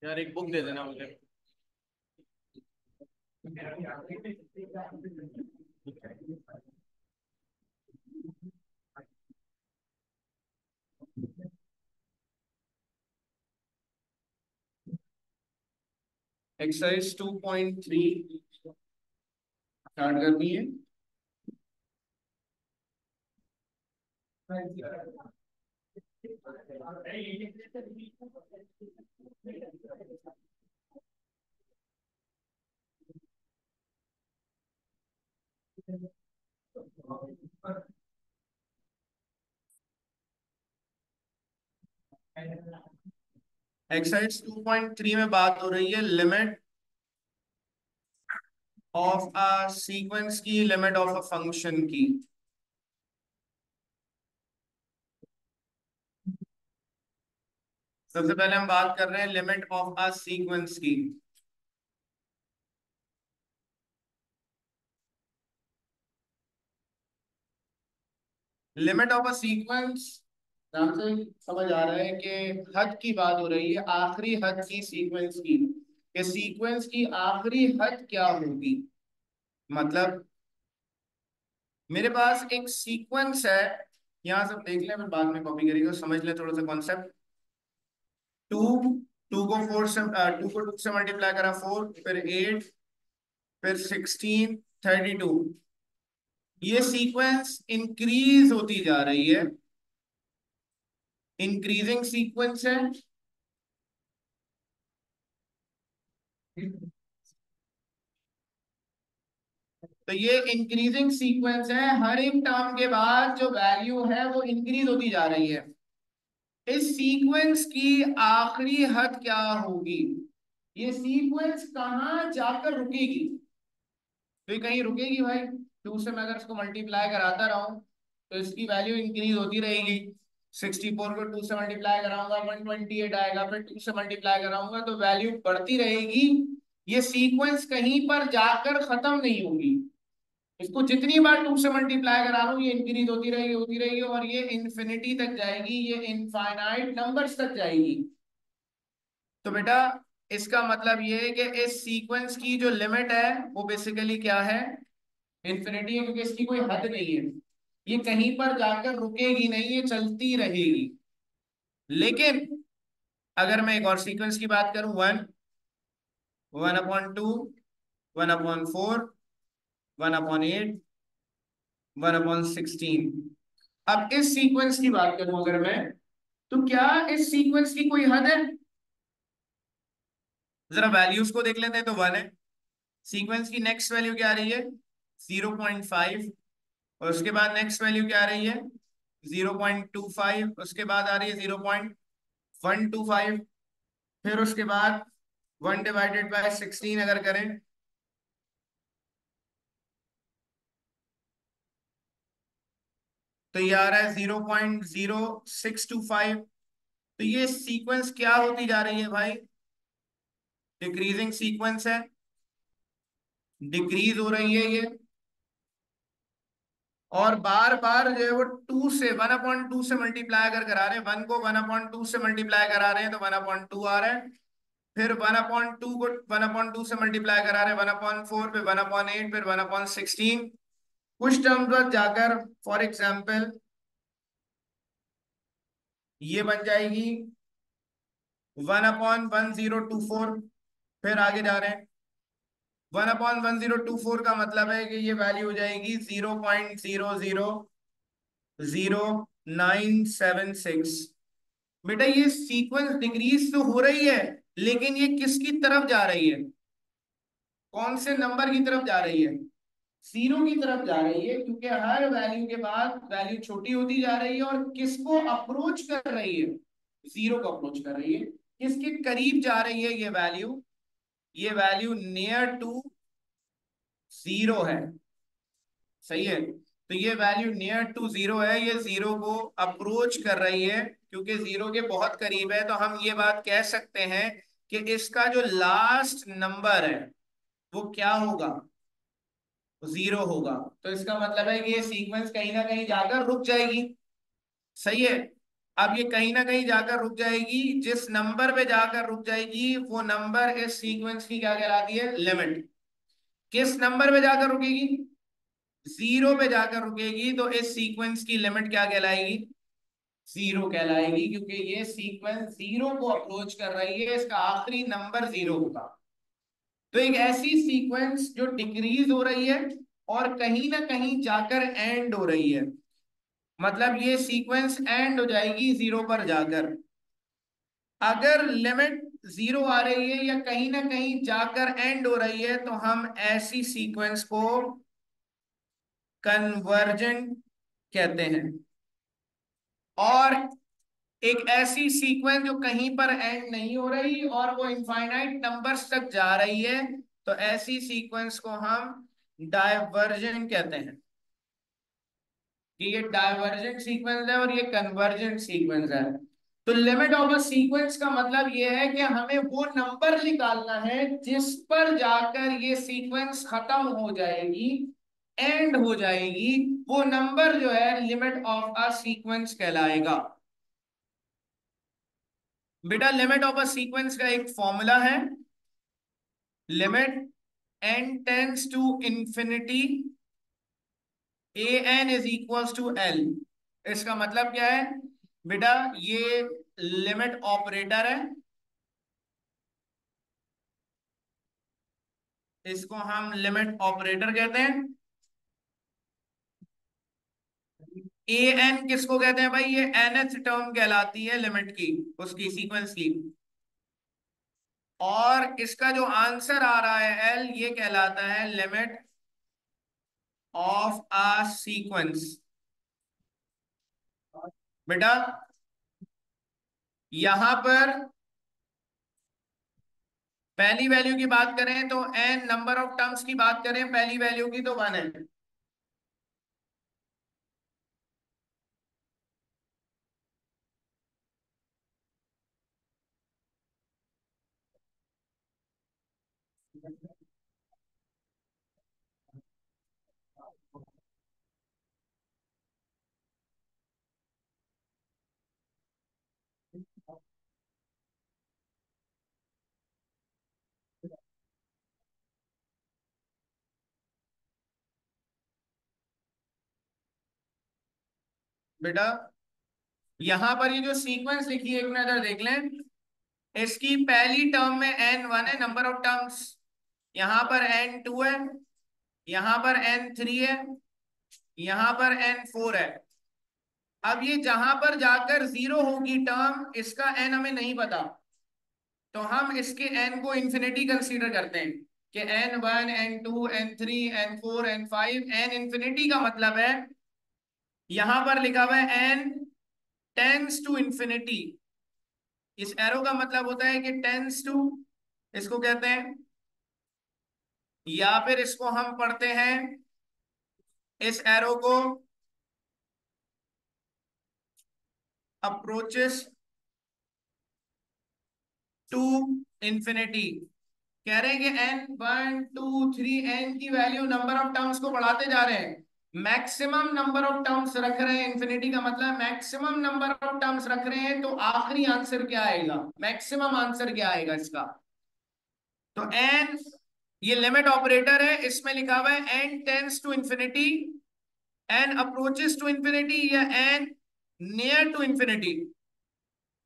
यार एक बुक दे देना मुझे। एक्सरसाइज 2.3 स्टार्ट करनी है। एक्सरसाइज 2.3 में बात हो रही है लिमिट ऑफ अ सीक्वेंस की, लिमिट ऑफ अ फंक्शन की। सबसे पहले हम बात कर रहे हैं लिमिट ऑफ अ सीक्वेंस की। लिमिट ऑफ अ सीक्वेंस नाम से समझ आ रहा है कि हद की बात हो रही है, आखिरी हद की सीक्वेंस की, कि सीक्वेंस की आखिरी हद क्या होगी। मतलब मेरे पास एक सीक्वेंस है, यहां से देख ले, मैं बाद में कॉपी करेंगे, समझ ले थोड़ा सा कॉन्सेप्ट। टू टू को फोर से, टू को टू से मल्टीप्लाई करा 4, फिर 8, फिर 16, 32। ये सीक्वेंस इंक्रीज होती जा रही है, इंक्रीजिंग सीक्वेंस है। तो ये इंक्रीजिंग सीक्वेंस है, हर एक टर्म के बाद जो वैल्यू है वो इंक्रीज होती जा रही है। इस सीक्वेंस की आखिरी हद क्या होगी, ये सीक्वेंस कहाँ जाकर रुकेगी। तो ये कहीं रुकेगी भाई। टू से मैं अगर इसको मल्टीप्लाई कराता रहूं तो इसकी वैल्यू इंक्रीज होती रहेगी। 64 को टू से मल्टीप्लाई कराऊंगा 128 आएगा, फिर टू से मल्टीप्लाई कराऊंगा तो वैल्यू बढ़ती रहेगी। ये सीक्वेंस कहीं पर जाकर खत्म नहीं होगी। इसको जितनी बार टू से मल्टीप्लाई करा लो ये इंक्रीज होती रहेगी और ये इन्फिनिटी तक जाएगी, ये इनफाइनाइट नंबर्स तक जाएगी। तो बेटा इसका मतलब ये है कि इस सीक्वेंस की जो लिमिट है वो बेसिकली क्या है, इन्फिनिटी है, क्योंकि इसकी कोई हद नहीं है, ये कहीं पर जाकर रुकेगी नहीं, ये चलती रहेगी। लेकिन अगर मैं एक और सीक्वेंस की बात करूं, 1/2, 1/4, 1/8, 1/16, अब इस सीक्वेंस की बात करूं अगर मैं, तो क्या इस सीक्वेंस की कोई हद है? जरा वैल्यूज को देख लेते हैं। तो 1 है, सीक्वेंस की नेक्स्ट वैल्यू क्या आ रही है, 0.5, और उसके बाद नेक्स्ट वैल्यू क्या आ रही है, 0.25, उसके बाद आ रही है 0.125, फिर उसके बाद 1/16 अगर करें तो ये आ रहा है 0.0625। तो ये सीक्वेंस क्या होती जा रही है भाई, डिक्रीजिंग सीक्वेंस है, डिक्रीज हो रही है ये, और बार बार जो है वो 2 से 1/2 से मल्टीप्लाई अगर करा रहे हैं, 1 को 1/2 से मल्टीप्लाई करा रहे हैं तो 1/2 आ रहा है, फिर 1/2 को 1/2 से मल्टीप्लाई करा रहे हैं 1/4, फिर 1/8, फिर 1/16, कुछ टर्म पर जाकर फॉर एग्जाम्पल ये बन जाएगी 1/1024, फिर आगे जा रहे हैं 1/1024 का मतलब है कि ये वैल्यू हो जाएगी 0.000976। बेटा ये सीक्वेंस डिक्रीज तो हो रही है, लेकिन ये किसकी तरफ जा रही है, कौन से नंबर की तरफ जा रही है, जीरो की तरफ जा रही है, क्योंकि हर वैल्यू के बाद वैल्यू छोटी होती जा रही है और किसको अप्रोच कर रही है, जीरो को अप्रोच कर रही है, किसके करीब जा रही है ये वैल्यू नियर टू जीरो है। सही है, तो ये वैल्यू नियर टू जीरो है, ये जीरो को अप्रोच कर रही है, क्योंकि जीरो के बहुत करीब है, तो हम ये बात कह सकते हैं कि इसका जो लास्ट नंबर है वो क्या होगा, जीरो होगा। तो इसका मतलब है कि ये सीक्वेंस कहीं ना कहीं जाकर रुक जाएगी। सही है, अब ये कहीं ना कहीं जाकर रुक जाएगी, जिस नंबर पे जाकर रुक जाएगी वो नंबर इस सीक्वेंस की क्या कहलाती है, लिमिट। किस नंबर पे जाकर रुकेगी, जीरो पे जाकर रुकेगी, तो इस सीक्वेंस की लिमिट क्या कहलाएगी, जीरो कहलाएगी, क्योंकि ये सीक्वेंस जीरो को अप्रोच कर रही है, इसका आखिरी नंबर जीरो होगा। तो एक ऐसी सीक्वेंस जो डिक्रीज हो रही है और कहीं ना कहीं जाकर एंड हो रही है, मतलब ये सीक्वेंस एंड हो जाएगी जीरो पर जाकर। अगर लिमिट जीरो आ रही है या कहीं ना कहीं जाकर एंड हो रही है, तो हम ऐसी सीक्वेंस को कन्वर्जेंट कहते हैं। और एक ऐसी सीक्वेंस जो कहीं पर एंड नहीं हो रही और वो इनफाइनाइट नंबर्स तक जा रही है, तो ऐसी सीक्वेंस को हम डायवर्जेंट कहते हैं, कि ये डायवर्जेंट सीक्वेंस है और ये कन्वर्जेंट सीक्वेंस है। तो लिमिट ऑफ अ सीक्वेंस का मतलब ये है कि हमें वो नंबर निकालना है जिस पर जाकर ये सीक्वेंस खत्म हो जाएगी, एंड हो जाएगी, वो नंबर जो है लिमिट ऑफ अ सीक्वेंस कहलाएगा। बेटा लिमिट ऑफ अ सीक्वेंस का एक फॉर्मूला है, limit n tends to infinity an is equals to l। इसका मतलब क्या है बेटा, ये लिमिट ऑपरेटर है, इसको हम लिमिट ऑपरेटर कहते हैं। ए एन किसको कहते हैं भाई, ये nth टर्म कहलाती है लिमिट की, उसकी सीक्वेंस की। और इसका जो आंसर आ रहा है एल, ये कहलाता है लिमिट ऑफ आ सीक्वेंस। बेटा यहां पर पहली वैल्यू की बात करें तो एन नंबर ऑफ टर्म्स की बात करें पहली वैल्यू की तो 1 है। बेटा यहां पर ये जो सीक्वेंस लिखी है एक नजर देख लें। इसकी पहली टर्म में n1 है, नंबर ऑफ टर्म्स। यहां पर n2 है, यहां पर n3 है, यहां पर n4 है। अब ये जहां पर जाकर जीरो होगी टर्म, इसका n हमें नहीं पता, तो हम इसके n को इंफिनिटी कंसीडर करते हैं कि n1 n2 n3 n4 n5 n infinity का मतलब है यहां पर लिखा हुआ है n टेंस टू इंफिनिटी। इस एरो का मतलब होता है कि टेंस टू, इसको कहते हैं, या फिर इसको हम पढ़ते हैं इस एरो को अप्रोचेस टू इंफिनिटी। कह रहे हैं कि n1 2 3 n की वैल्यू नंबर ऑफ टर्म्स को बढ़ाते जा रहे हैं, मैक्सिमम नंबर ऑफ टर्म्स रख रहे हैं। इंफिनिटी का मतलब मैक्सिमम नंबर ऑफ टर्म्स रख रहे हैं, तो आखिरी आंसर क्या आएगा, मैक्सिमम आंसर क्या आएगा इसका। तो n, ये लिमिट ऑपरेटर है, इसमें लिखा हुआ है n tends to infinity, n approaches to infinity, या n near to infinity.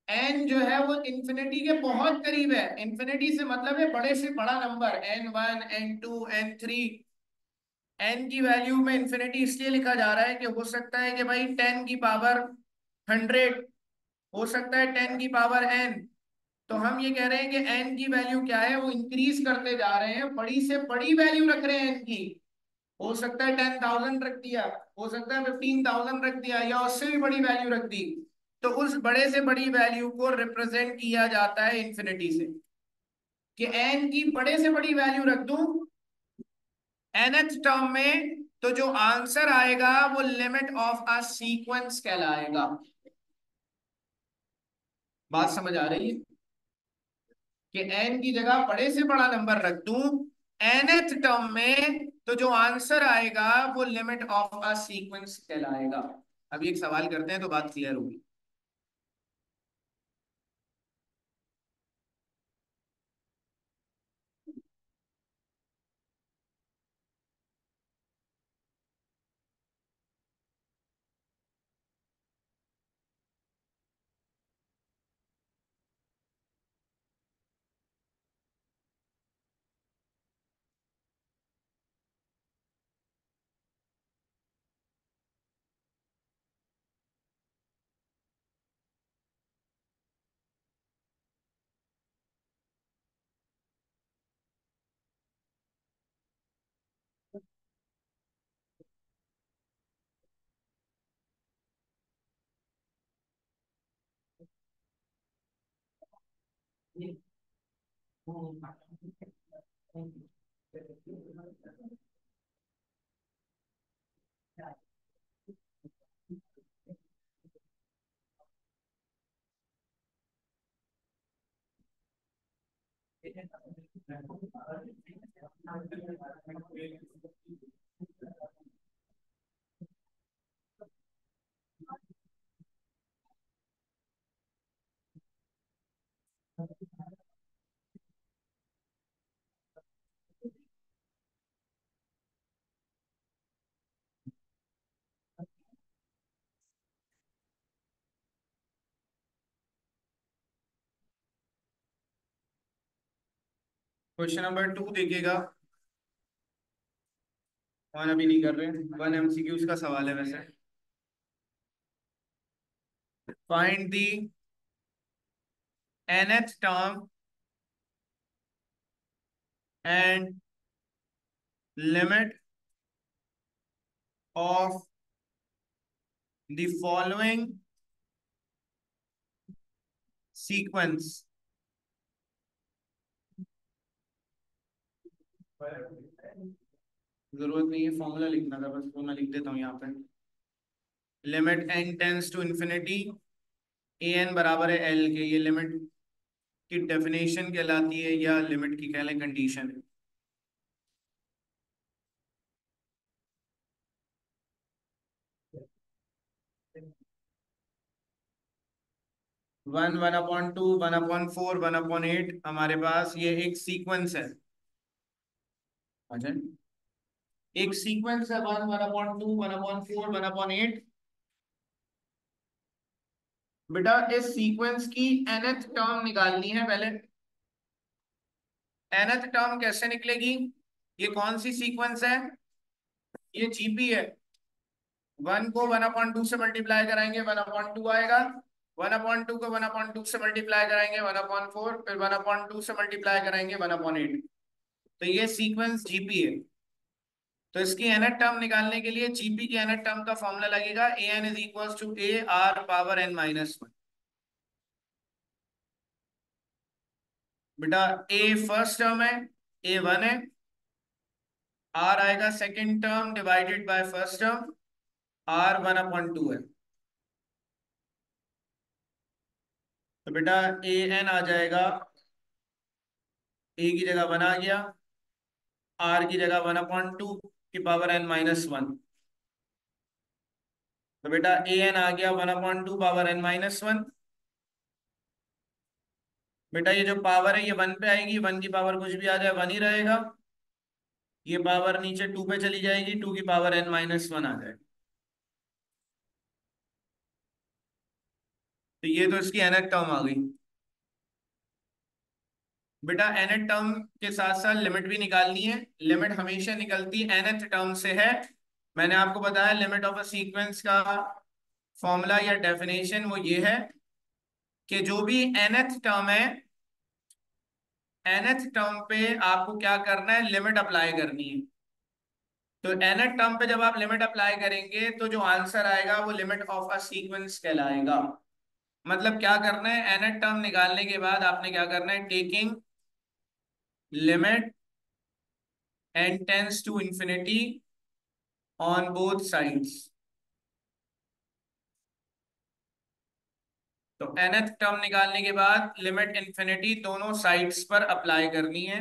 n जो है वो इंफिनिटी के बहुत करीब है। इंफिनिटी से मतलब है बड़े से बड़ा number, n1 n2 n3। n की वैल्यू में इंफिनिटी इसलिए लिखा जा रहा है कि हो सकता है कि भाई 10 की पावर 100, हो सकता है 10 की पावर n। तो हम ये कह रहे हैं कि n की वैल्यू क्या है, वो इंक्रीज करते जा रहे हैं, बड़ी से बड़ी वैल्यू रख रहे हैं n की। हो सकता है 10,000 रख दिया, हो सकता है 15,000 रख दिया, या उससे भी बड़ी वैल्यू रख दी। तो उस बड़े से बड़ी वैल्यू को रिप्रेजेंट किया जाता है इंफिनिटी से, कि n की बड़े से बड़ी वैल्यू रख दूं nth टर्म में, तो जो आंसर आएगा वो लिमिट ऑफ अ सीक्वेंस कहलाएगा। बात समझ आ रही है कि n की जगह बड़े से बड़ा नंबर रख दूं nth टर्म में, तो जो आंसर आएगा वो लिमिट ऑफ अ सीक्वेंस कहलाएगा। अभी एक सवाल करते हैं तो बात क्लियर होगी। क्वेश्चन नंबर 2 देखिएगा। वन अभी नहीं कर रहे, वन एमसीक्यूज का सवाल है वैसे। Find the nth term and limit of the following sequence. जरूरत नहीं है फॉर्मूला लिखना था, बस वो मैं लिख देता हूँ यहाँ पे। Limit n tends to infinity, A N बराबर है एल के, ये लिमिट की डेफिनेशन कहलाती है, या लिमिट की कह लें कंडीशन है। वन, 1/2, 1/4, 1/8, हमारे पास ये एक सीक्वेंस है। अच्छा, एक सीक्वेंस है, 1, 1/2, 1/4, 1/8। बेटा इस सीक्वेंस की nth टर्म निकालनी है पहले। nth टर्म कैसे निकलेगी? ये कौन सी सीक्वेंस है? ये जीपी है। 1 को 1/2 से मल्टीप्लाई कराएंगे, 1/2 आएगा। 1/2 को 1/2 से मल्टीप्लाई कराएंगे, 1/4। फिर 1/2 से मल्टीप्लाई कराएंगे, 1/8। तो ये सीक्वेंस जीपी है। तो इसकी nth टर्म निकालने के लिए जीपी की nth टर्म का फॉर्मूला लगेगा, an is equal to A R power n minus one. बेटा ए फर्स्ट टर्म है, ए वन है। आर आएगा second term divided by first term, R 1/2 है। तो बेटा ए एन आ जाएगा, ए की जगह 1 आ गया, आर की जगह 1/2 की पावर n माइनस वन। तो बेटा ए एन आ गया 1/2 पावर n माइनस वन। बेटा ये जो पावर है ये 1 पे आएगी, 1 की पावर कुछ भी आ जाए 1 ही रहेगा। ये पावर नीचे 2 पे चली जाएगी, 2 की पावर n माइनस वन आ जाएगी। तो ये तो इसकी nth टर्म आ गई। बेटा nth टर्म के साथ साथ लिमिट भी निकालनी है। लिमिट हमेशा निकलती nth टर्म से है। मैंने आपको बताया लिमिट ऑफ अ सीक्वेंस का फॉर्मूला या डेफिनेशन वो ये है कि जो भी nth टर्म है, nth टर्म पे आपको क्या करना है, लिमिट अप्लाई करनी है। तो nth टर्म पे जब आप लिमिट अप्लाई करेंगे तो जो आंसर आएगा वो लिमिट ऑफ अ सीक्वेंस कहलाएगा। मतलब क्या करना है, nth टर्म निकालने के बाद आपने क्या करना है, taking limit n tends to infinity on both sides. तो nth टर्म निकालने के बाद लिमिट इंफिनिटी दोनों साइड्स पर अप्लाई करनी है।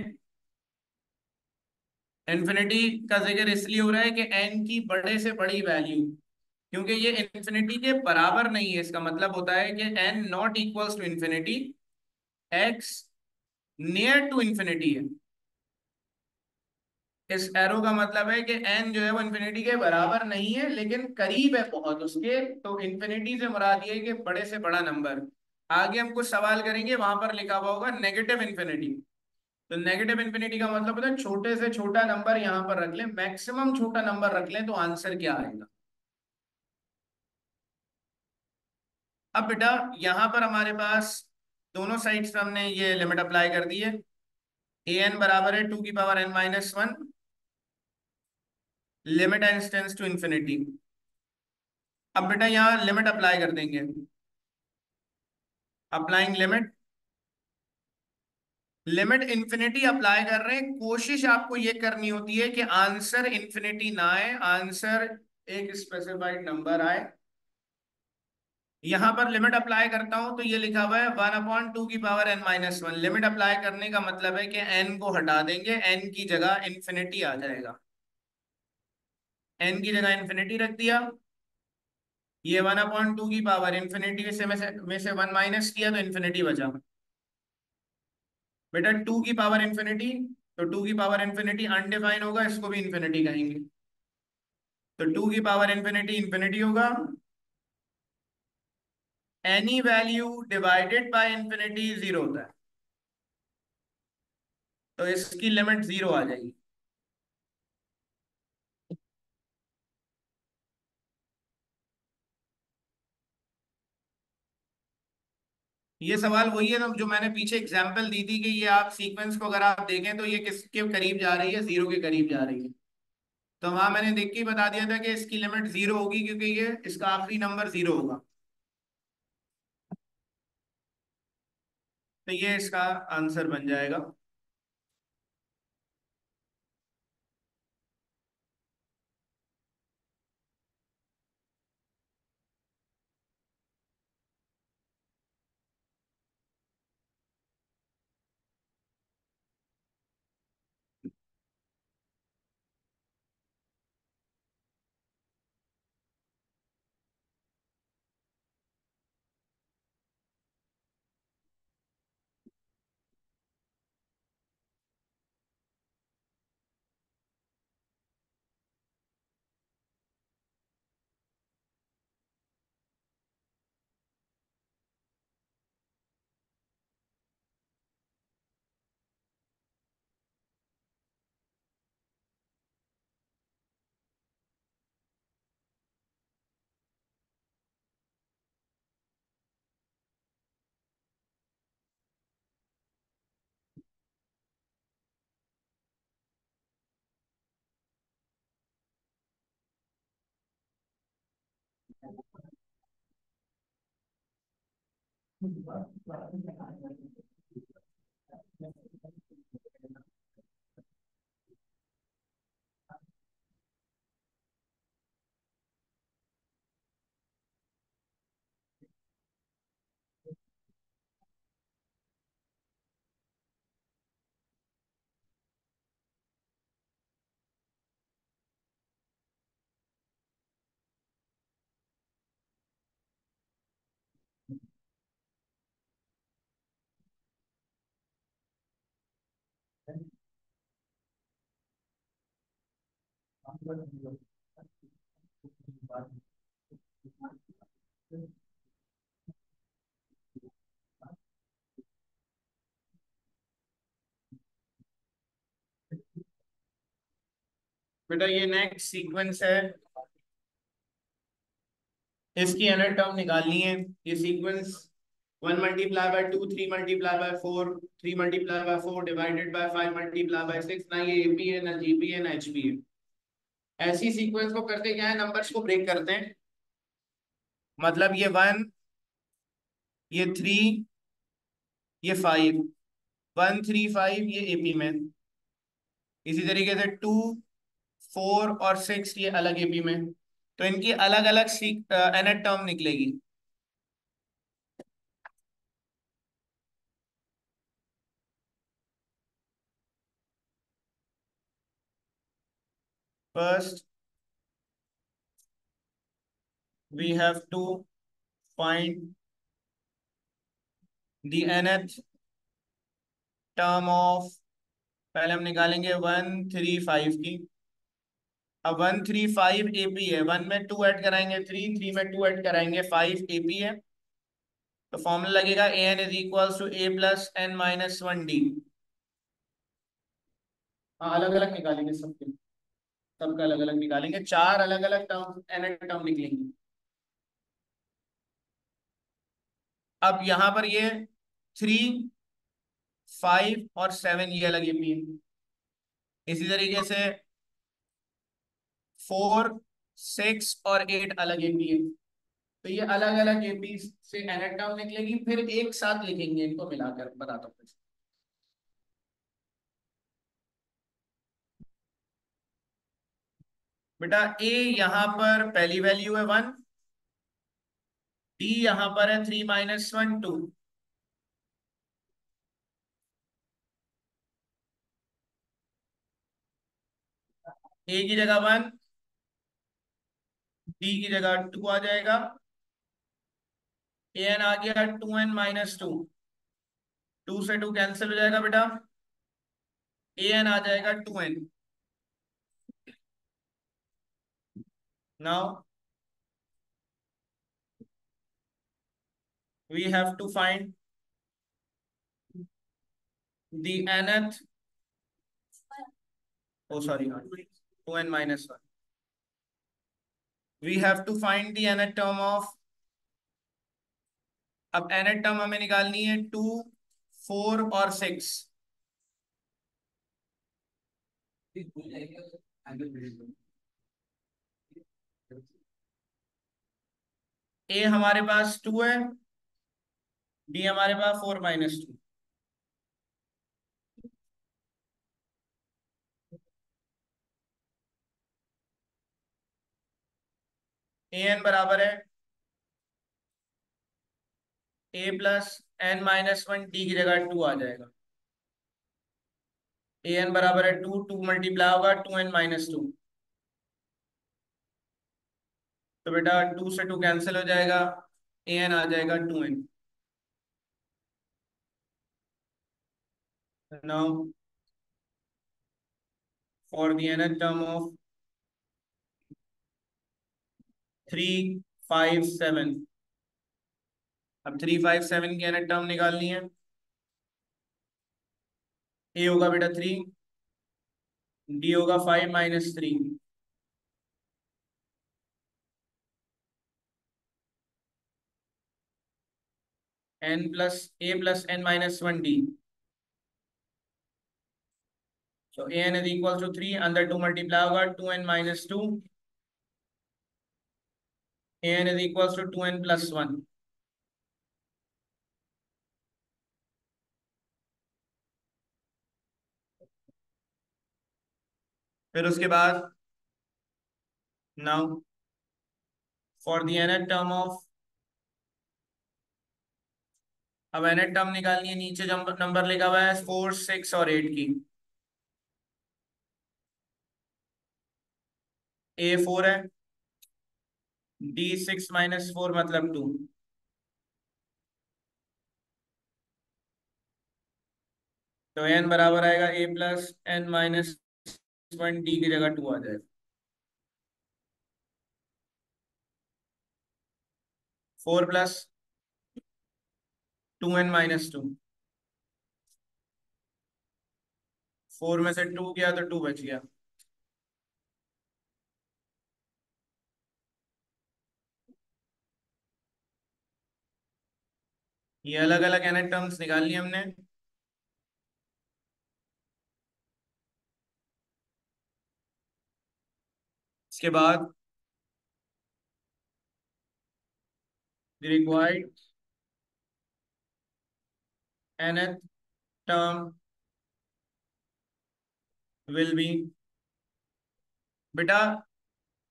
इंफिनिटी का जिक्र इसलिए हो रहा है कि n की बड़े से बड़ी वैल्यू, क्योंकि ये इंफिनिटी के बराबर नहीं है, इसका मतलब होता है कि n not equals to infinity, x near to infinity है। इस एरो का मतलब है कि n जो है वो इंफिनिटी के बराबर नहीं है लेकिन करीब है बहुत उसके। तो इंफिनिटी से मुराद ये है कि बड़े से बड़ा नंबर। आगे हम कुछ सवाल करेंगे, वहां पर लिखा हुआ होगा नेगेटिव इंफिनिटी। तो नेगेटिव इंफिनिटी का मतलब होता है छोटे से छोटा नंबर यहां पर रख लें, मैक्सिमम छोटा नंबर रख लें तो आंसर क्या आएगा। अब बेटा यहां पर हमारे पास दोनों साइड्स पे हमने ये लिमिट अप्लाई कर दी है। ए एन बराबर है 2 की power n minus one, limit N tends to infinity. अब बेटा यहाँ लिमिट अप्लाई कर देंगे, applying limit. Limit infinity apply कर रहे हैं, कोशिश आपको ये करनी होती है कि आंसर इंफिनिटी ना आए, आंसर एक स्पेसिफाइड नंबर आए। यहां पर लिमिट अप्लाई करता हूं तो ये लिखा हुआ है 1/2 की power n minus one. Limit apply करने का मतलब है कि n को हटा देंगे, n की जगह इंफिनिटी आ जाएगा। n की जगह इंफिनिटी रख दिया। ये 1/2 की पावर इंफिनिटी से 1 माइनस किया तो इंफिनिटी बचा। बेटा 2 की पावर इंफिनिटी, तो 2 की पावर इंफिनिटी अनडिफाइन होगा, इसको भी इंफिनिटी कहेंगे। तो 2 की पावर इंफिनिटी इंफिनिटी होगा। Any value divided by infinity zero होता है, तो इसकी लिमिट जीरो आ जाएगी। ये सवाल वही है ना जो मैंने पीछे एग्जांपल दी थी कि ये आप सीक्वेंस को अगर आप देखें तो ये किसके करीब जा रही है, जीरो के करीब जा रही है। तो वहां मैंने देख के ही बता दिया था कि इसकी लिमिट जीरो होगी क्योंकि ये इसका आखिरी नंबर जीरो होगा। तो ये इसका आंसर बन जाएगा। बेटा ये नेक्स्ट सीक्वेंस है, इसकी एनथ टर्म निकालनी है। ये सीक्वेंस 1 × 2 3 × 4 3 × 4 डिवाइडेड बाय 5 × 6, ना ये एपी है ना जीपी है ना एचपी है। ऐसी सीक्वेंस को करते क्या है, नंबर्स को ब्रेक करते हैं। मतलब ये 1, ये 3, ये 5, 1 3 5 ये एपी में। इसी तरीके से 2 4 और 6 ये अलग एपी में। तो इनकी अलग अलग एनथ टर्म निकलेगी। First we have to find the nth term of, पहले हम निकालेंगे 1 3 5 की। अब 1 3 5 एपी है, 1 में 2 ऐड कराएंगे 3, 3 में 2 ऐड कराएंगे 5 एपी है। तो फॉर्मूला लगेगा an is equal to a plus n minus 1 d। हाँ अलग अलग निकालेंगे सबके, सबका अलग अलग निकालेंगे, चार अलग अलग टर्म एन टर्म निकलेंगे। अब यहाँ पर ये 3 5 और 7 ये अलग एपी है। इसी तरीके से 4 6 और 8 अलग एपी है। तो ये अलग अलग एपी से एन टर्म निकलेगी, फिर एक साथ लिखेंगे इनको मिलाकर, बताता हूँ। बेटा ए यहाँ पर पहली वैल्यू है 1, डी यहाँ पर है 3 - 1 2। ए की जगह 1, डी की जगह 2 आ जाएगा। ए एन आ गया 2n - 2, 2 से 2 कैंसिल हो जाएगा बेटा। ए एन आ जाएगा 2n। Now we have to find the nth, oh sorry 2n - 1। We have to find the nth term of, अब nth टर्म हमें निकालनी है 2 4 और 6। ए हमारे पास 2 है, डी हमारे पास 4 - 2। ए एन बराबर है a प्लस n - 1, टी की जगह 2 आ जाएगा। ए एन बराबर है 2, 2 मल्टीप्लाई होगा 2n - 2। तो बेटा 2 से 2 कैंसिल हो जाएगा, ए एन आ जाएगा 2n। Now for the nth term of 3 5 7, अब 3 5 7 की nth टर्म निकालनी है। ए होगा बेटा 3, डी होगा 5 - 3, a plus n - 1 D. So an is equals to 3, अंदर 2 मल्टीप्लाई होगा 2n - 2, an is equals to 2n + 1। फिर उसके बाद now for the nth term of, अब nth टर्म निकालनी है, नीचे जो नंबर लिखा हुआ है 4 6 और 8 की। A 4 है, D 6 - 4 मतलब 2। तो n बराबर आएगा A+n - 1, D की जगह 2 आ जाएगा। 4+2n - 2, 4 में से 2 गया तो 2 बच गया। ये अलग अलग nth टर्म्स निकाल लिए हमने। इसके बाद required nth term will be, बेटा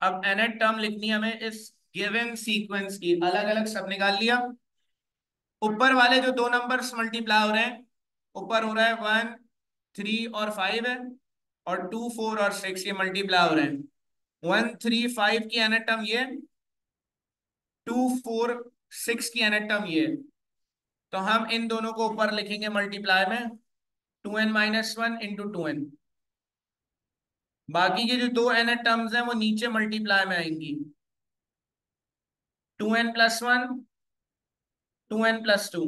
अब nth टर्म लिखनी है हमें इस गिवन सीक्वेंस की, अलग अलग सब निकाल लिया। ऊपर वाले जो दो नंबर्स मल्टीप्लाई हो रहे हैं, ऊपर हो रहा है 1 3 और 5 है, और 2 4 और 6 ये मल्टीप्लाई हो रहे हैं। 1 3 5 की nth टर्म ये, 2 4 6 की nth टर्म ये। तो हम इन दोनों को ऊपर लिखेंगे मल्टीप्लाई में, 2n - 1 × 2n। बाकी के जो दो nth टर्म्स हैं वो नीचे मल्टीप्लाई में आएंगी, 2n+1 2n+2।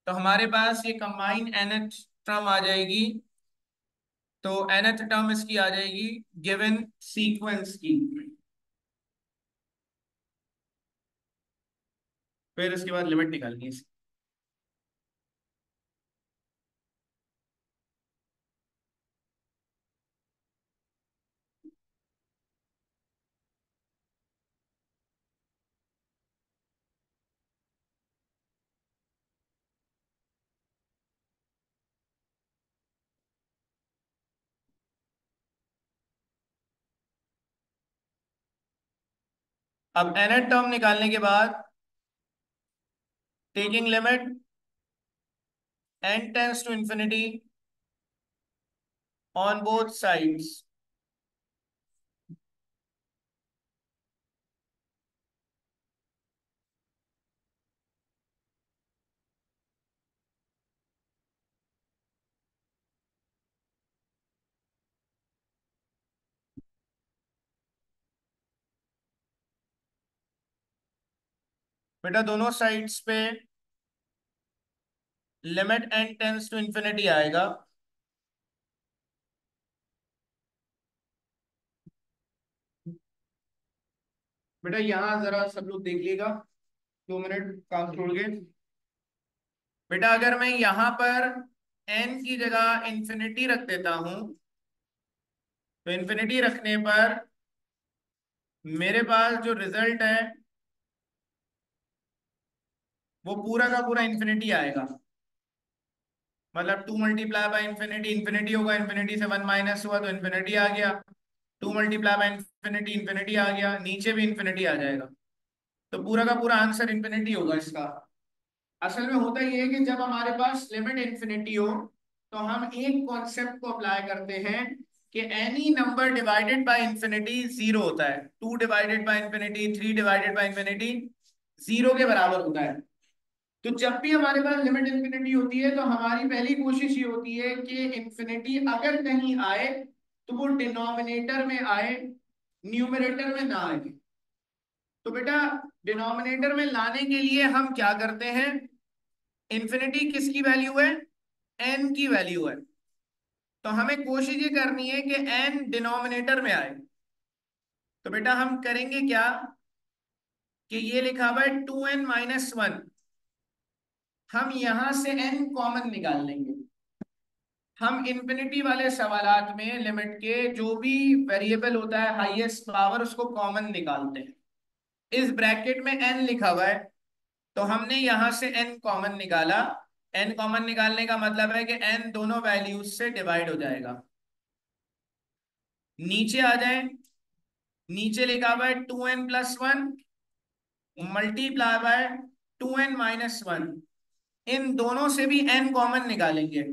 तो हमारे पास ये कंबाइंड nth टर्म आ जाएगी। तो nth टर्म इसकी आ जाएगी गिवन सीक्वेंस की। फिर इसके बाद लिमिट निकालनी है इसकी। अब nth टर्म निकालने के बाद taking limit n tends to infinity on both sides, बेटा दोनों साइड्स पे limit n tends to infinity आएगा। बेटा यहाँ जरा सब लोग देख लीजिएगा, 2 मिनट काम छोड़ के। बेटा अगर मैं यहाँ पर n की जगह इंफिनिटी रख देता हूं, तो इंफिनिटी रखने पर मेरे पास जो रिजल्ट है वो पूरा का पूरा इंफिनिटी आएगा। मतलब 2 × इंफिनिटी होगा, इंफिनिटी से 1 माइनस हुआ तो इंफिनिटी आ गया। 2 × इंफिनिटी आ गया, नीचे भी इंफिनिटी आ जाएगा। तो पूरा का पूरा आंसर इंफिनिटी होगा इसका। असल में होता ये है कि जब हमारे पास लिमिट इंफिनिटी हो तो हम एक कॉन्सेप्ट को अप्लाई करते हैं कि any number divided by infinity zero होता है। 2 / इंफिनिटी 3 / इंफिनिटी जीरो के बराबर होता है। तो जब भी हमारे पास लिमिट इंफिनिटी होती है तो हमारी पहली कोशिश ये होती है कि इंफिनिटी अगर कहीं आए तो वो डिनोमिनेटर में आए, न्यूमरेटर में ना आए। तो बेटा डिनोमिनेटर में लाने के लिए हम क्या करते हैं, इंफिनिटी किसकी वैल्यू है, एन की वैल्यू है। तो हमें कोशिश ये करनी है कि एन डिनोमिनेटर में आए। तो बेटा हम करेंगे क्या कि ये लिखा हुआ है 2n - 1, हम यहां से n कॉमन निकाल लेंगे। हम इंफिनिटी वाले सवालात में लिमिट के जो भी वेरिएबल होता है हाईएस्ट पावर उसको कॉमन निकालते हैं। इस ब्रैकेट में n लिखा हुआ है तो हमने यहां से n कॉमन निकाला। एन कॉमन निकालने का मतलब है कि एन दोनों वैल्यूज से डिवाइड हो जाएगा। नीचे आ जाए, नीचे लिखा हुआ है 2n+1 मल्टीप्लाई बाय 2n-1। इन दोनों से भी n कॉमन निकालेंगे।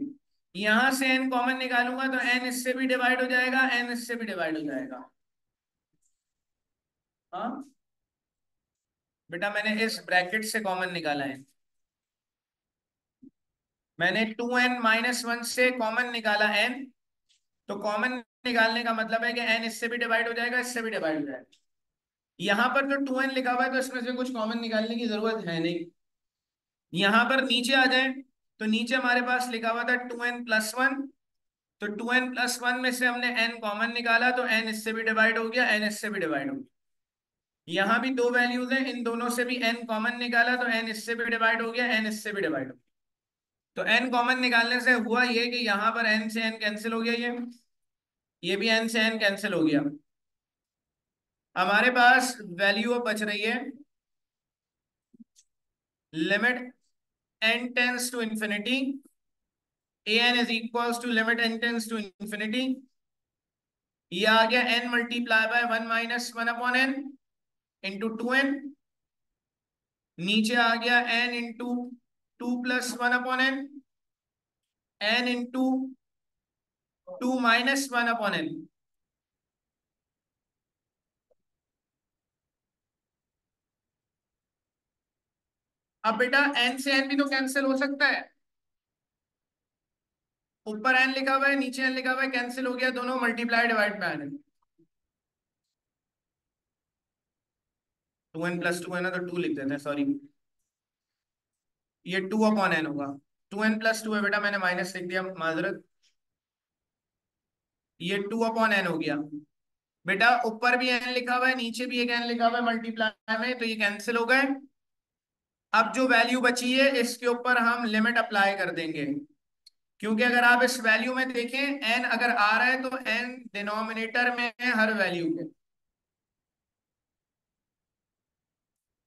यहां से n कॉमन निकालूंगा तो n इससे भी डिवाइड हो जाएगा, n इससे भी डिवाइड हो जाएगा। हाँ बेटा, मैंने इस ब्रैकेट से कॉमन निकाला है। मैंने 2n-1 से कॉमन निकाला n। तो कॉमन निकालने का मतलब है कि n इससे भी डिवाइड हो जाएगा, इससे भी डिवाइड हो जाएगा। यहां पर जो 2n लिखा हुआ है तो इसमें से कुछ कॉमन निकालने की जरूरत है नहीं। यहां पर नीचे आ जाए तो नीचे हमारे पास लिखा हुआ था 2n+1। तो 2n+1 में से हमने n कॉमन निकाला तो n इससे भी डिवाइड हो गया, n इससे भी डिवाइड हो गया। यहाँ भी दो वैल्यूज हैं, इन दोनों से भी n कॉमन निकाला तो n इससे भी डिवाइड हो गया, n इससे भी डिवाइड हो गया। तो n कॉमन निकालने से हुआ ये कि यहाँ पर n से n कैंसिल हो गया, ये भी n से n कैंसिल हो गया। हमारे पास वैल्यू अब बच रही है limit n tends to infinity, an is equals to limit n tends to infinity. ये आ गया n multiply by 1-1/n into 2n। नीचे आ गया n into 2+1/n, n into 2-1/n। अब बेटा n से n भी तो कैंसिल हो सकता है। ऊपर n लिखा हुआ है, नीचे n लिखा हुआ है, कैंसिल हो गया दोनों, multiply divide by n। 2n+2 है ना, तो 2 लिख देते हैं, सॉरी। ये 2/n होगा। 2n+2 है बेटा, मैंने माइनस लिख दिया, माजरत। ये 2/n हो गया। बेटा ऊपर भी n लिखा हुआ है, नीचे भी एक n लिखा हुआ है मल्टीप्लाई में, तो ये कैंसिल हो गए। अब जो वैल्यू बची है इसके ऊपर हम लिमिट अप्लाई कर देंगे। क्योंकि अगर आप इस वैल्यू में देखें, n अगर आ रहा है तो n डिनोमिनेटर में है हर वैल्यू के।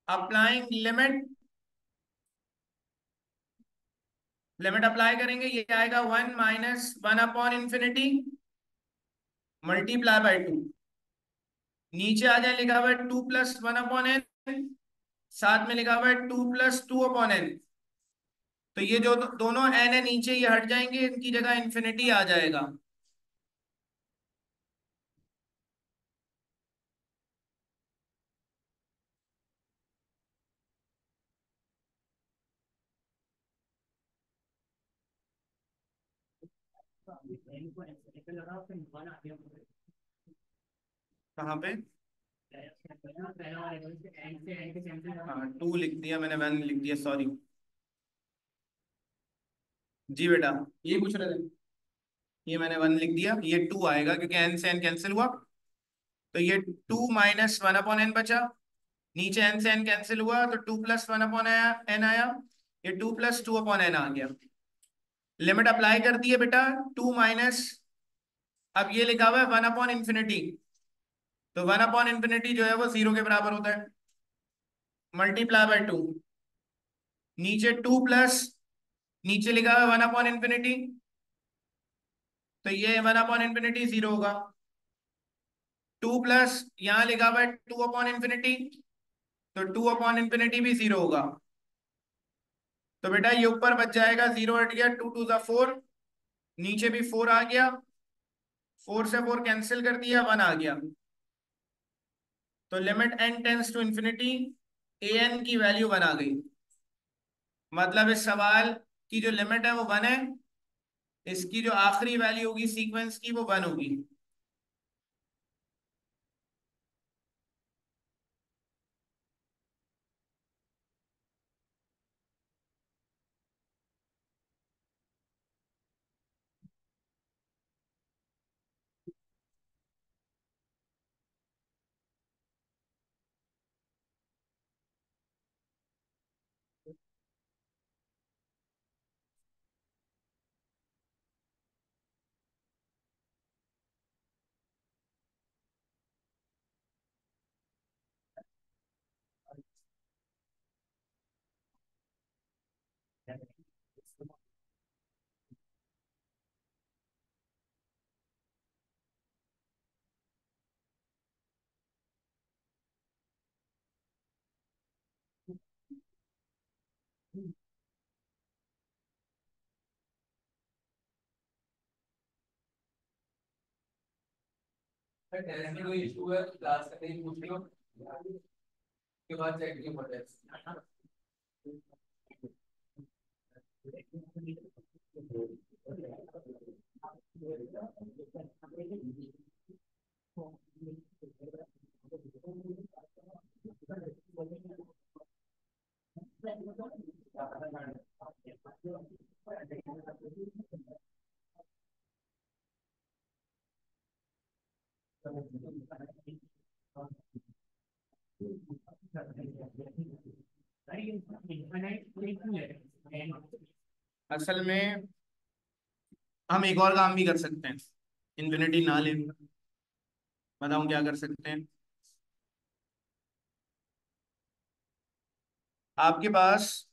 अप्लाइंग लिमिट, लिमिट अप्लाई करेंगे, ये आएगा 1-1/∞ मल्टीप्लाई बाय 2। नीचे आ जाए लिखा हुआ है 2+1/n, साथ में लिखा हुआ है 2+2/n। तो ये जो दोनों n है नीचे ये हट जाएंगे, इनकी जगह इंफिनिटी आ जाएगा। कहाँ पे? हाँ 2 लिख दिया मैंने, 1 लिख दिया, सॉरी। जी बेटा, ये पूछ रहे थे। ये मैंने 1 लिख दिया, ये 2 आएगा क्योंकि n से n कैंसिल हुआ। तो ये 2-1/n बचा। नीचे n से n कैंसिल हुआ तो 2+1/n आया। ये 2+2/n आ गया। लिमिट अप्लाई कर दी है बेटा। 2 माइनस, अब ये लिखा हुआ है 1/∞। तो 1/∞ जो है वो 0 के बराबर होता है, मल्टीप्लाई बाय 2। नीचे 2 प्लस, नीचे लिखा हुआ है 1/∞, तो ये 1/∞ 0 होगा। 2 प्लस यहाँ लिखा हुआ है 2/∞, तो 2/∞ भी 0 होगा। तो बेटा ये ऊपर बच जाएगा, 0 हट गया, 2 2 4, नीचे भी 4 आ गया, 4 से 4 कैंसिल कर दिया, 1 आ गया। तो limit n tends to infinity, an की वैल्यू 1 आ गई। मतलब इस सवाल की जो लिमिट है वो 1 है, इसकी जो आखिरी वैल्यू होगी सीक्वेंस की वो 1 होगी। टेस्ट में कोई इशू है क्लास का नहीं पूछ लो के बाद चेक नहीं पड़े। असल में हम एक और काम भी कर सकते हैं, इन्फिनिटी ना ले। बताऊं क्या कर सकते हैं? आपके पास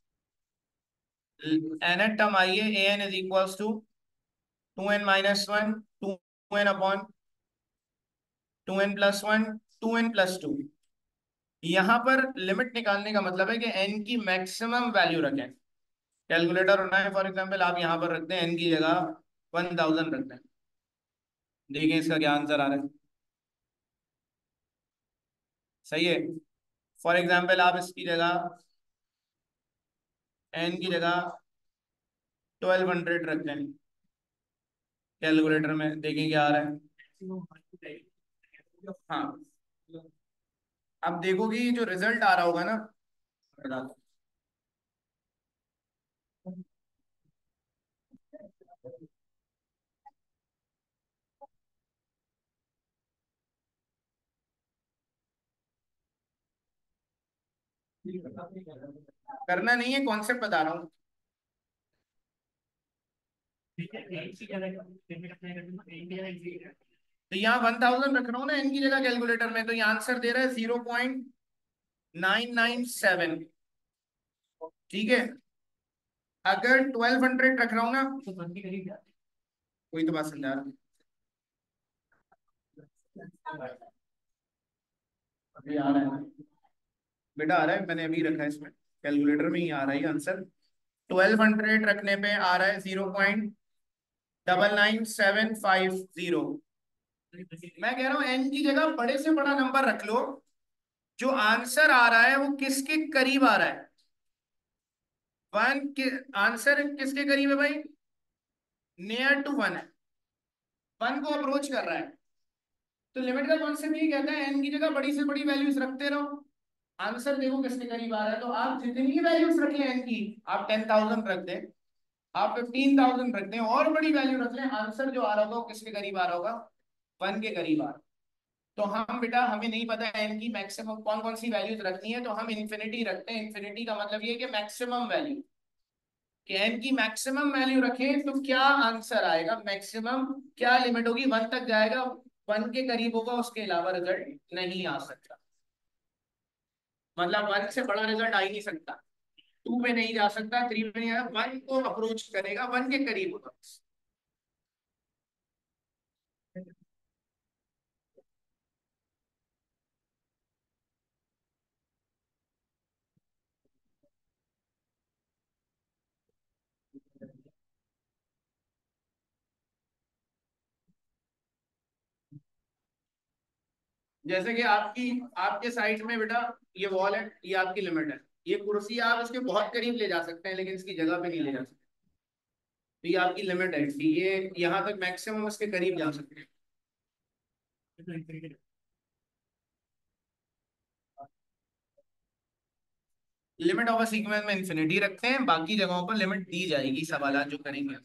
एन टर्म आई है, a n is equals to 2n-1, 2n+1, 2n+2। यहाँ पर लिमिट निकालने का मतलब है कि एन की मैक्सिमम वैल्यू रखें। कैलकुलेटर होना है, फॉर एग्जांपल आप यहाँ पर रखते हैं एन की जगह 1000 रखते हैं। देखिए इसका क्या आंसर आ रहा है। सही है। फॉर एग्जांपल आप इसकी जगह, एन की जगह 1200 रखते हैं। कैलकुलेटर में देखिए क्या आ रहा है। हाँ, अब देखोगे ये जो रिजल्ट आ रहा होगा ना, बता दो। करना नहीं है, कॉन्सेप्ट बता रहा हूँ। तो यहाँ 1000 रख रहा हूँ ना एन की जगह कैलकुलेटर में, तो ये आंसर दे रहा है 0.997। ठीक है। अगर 1200 रख रहा हूँ ना, कोई तो बात समझा रहा हूँ। अभी आ रहा है बेटा, आ रहा है, मैंने अभी रखा है इसमें, कैलकुलेटर में ही आ रहा है आंसर। 1200 रखने पे आ रहा है 0.99750। मैं कह रहा हूँ एन की जगह बड़े से बड़ा नंबर रख लो, जो आंसर आ रहा है वो किसके करीब आ रहा है। वन के आंसर किसके करीब है भाई? नियर टू वन है, वन को अप्रोच कर रहा है। तो लिमिट का कॉन्सेप्ट ये कहता है एन की जगह बड़ी से बड़ी वैल्यूज रखते रहो, आंसर देखो किसके करीब आ रहा है। तो आप जितनी वैल्यूज रख लें एन की, आप 10,000 रख दें, आप 15,000 रख दें, और बड़ी वैल्यू रख लें, आंसर जो आ रहा होगा वो किसके करीब आ रहा होगा? वन के करीब आ रहा। तो हम बेटा, हमें नहीं पता एन की मैक्सिमम कौन कौन सी वैल्यूज रखनी है, तो हम इन्फिनिटी रखते हैं। इन्फिनिटी का मतलब ये है कि मैक्सिमम वैल्यू, कि एन की मैक्सिमम वैल्यू रखें तो क्या आंसर आएगा, मैक्सिमम क्या लिमिट होगी, वन तक जाएगा, वन के करीब होगा, उसके अलावा रिजल्ट नहीं आ सकता। मतलब वन से बड़ा रिजल्ट आ ही नहीं सकता, टू में नहीं जा सकता, थ्री में नहीं आया, वन को अप्रोच करेगा, वन के करीब होगा। जैसे कि आपकी, आपके साइड में बेटा ये वॉल है, ये आपकी लिमिट है। ये कुर्सी आप इसके बहुत करीब ले जा सकते हैं, लेकिन इसकी जगह पे नहीं ले जा सकते। तो ये आपकी लिमिट है कि ये यहाँ तक मैक्सिमम इसके करीब जा सकते हैं। लिमिट ऑफ अ सीक्वेंस में इन्फिनिटी रखते हैं, बाकी जगहों पर लिमिट दी जाएगी सवाल जो करेंगे।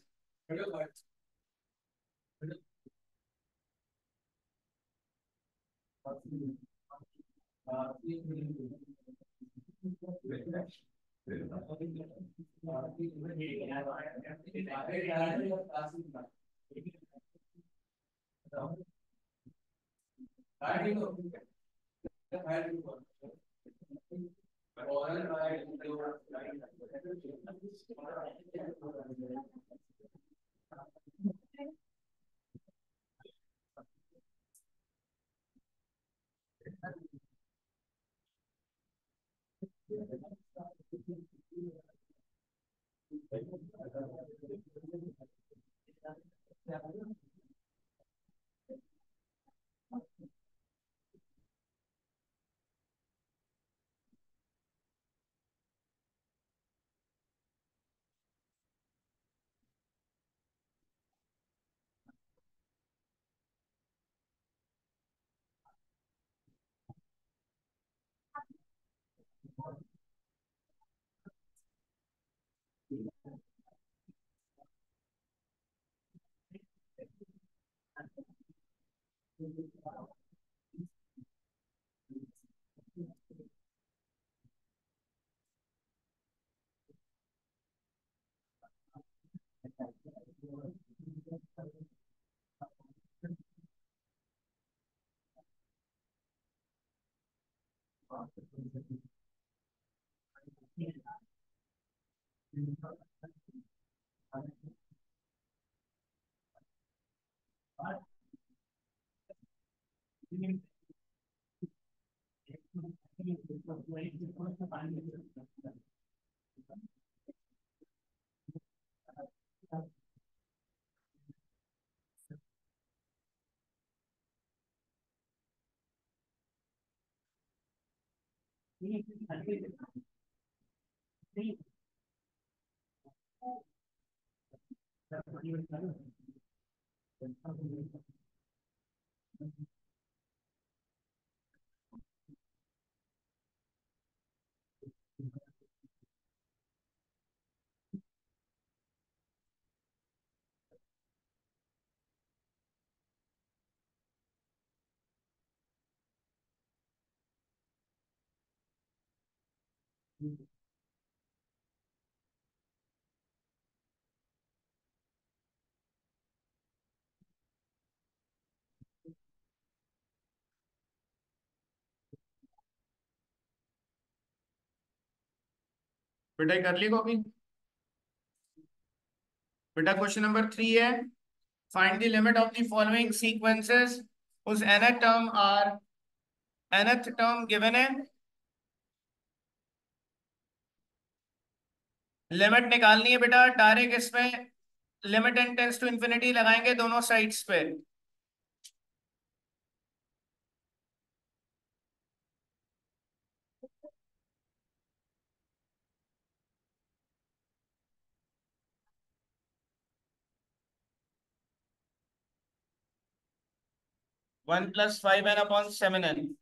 बेटा कर ली कॉपी? बेटा क्वेश्चन नंबर 3 है, find the limit of the following sequences उस nth term are, nth term given है, लिमिट निकालनी है बेटा। डायरेक्ट इसमें limit N tends to infinity लगाएंगे दोनों साइड्स पे। One plus five N upon seven N.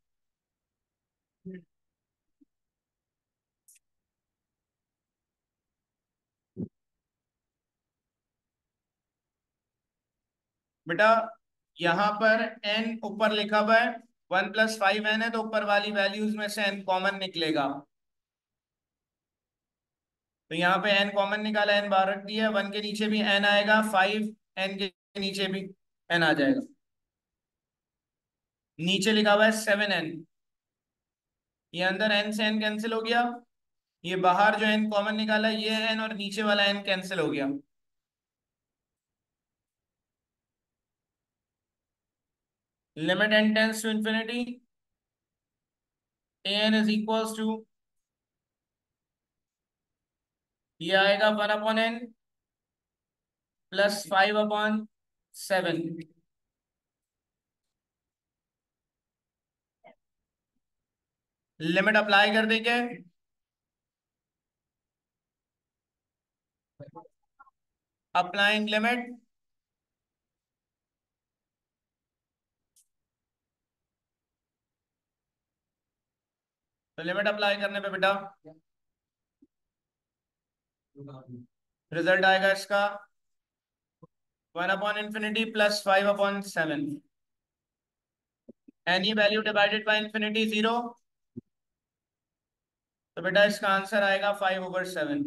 बेटा यहां पर n ऊपर लिखा हुआ है, वन प्लस फाइव एन है, तो ऊपर वाली वैल्यूज में से n कॉमन निकलेगा। तो यहाँ पे n कॉमन निकाला, n बाहर रख दिया, वन के नीचे भी n आएगा, फाइव n के नीचे भी n आ जाएगा। नीचे लिखा हुआ है सेवन एन, ये अंदर n से n कैंसिल हो गया, ये बाहर जो n कॉमन निकाला ये n, और नीचे वाला n कैंसिल हो गया। Limit n tends to infinity, an is equals to, ये आएगा one upon n plus five upon seven. Limit apply कर देंगे, अप्लाइंग लिमिट, तो लिमिट अप्लाई करने पे बेटा रिजल्ट आएगा इसका one upon infinity plus five upon seven. Any value divided by infinity zero, तो बेटा इसका आंसर आएगा 5/7।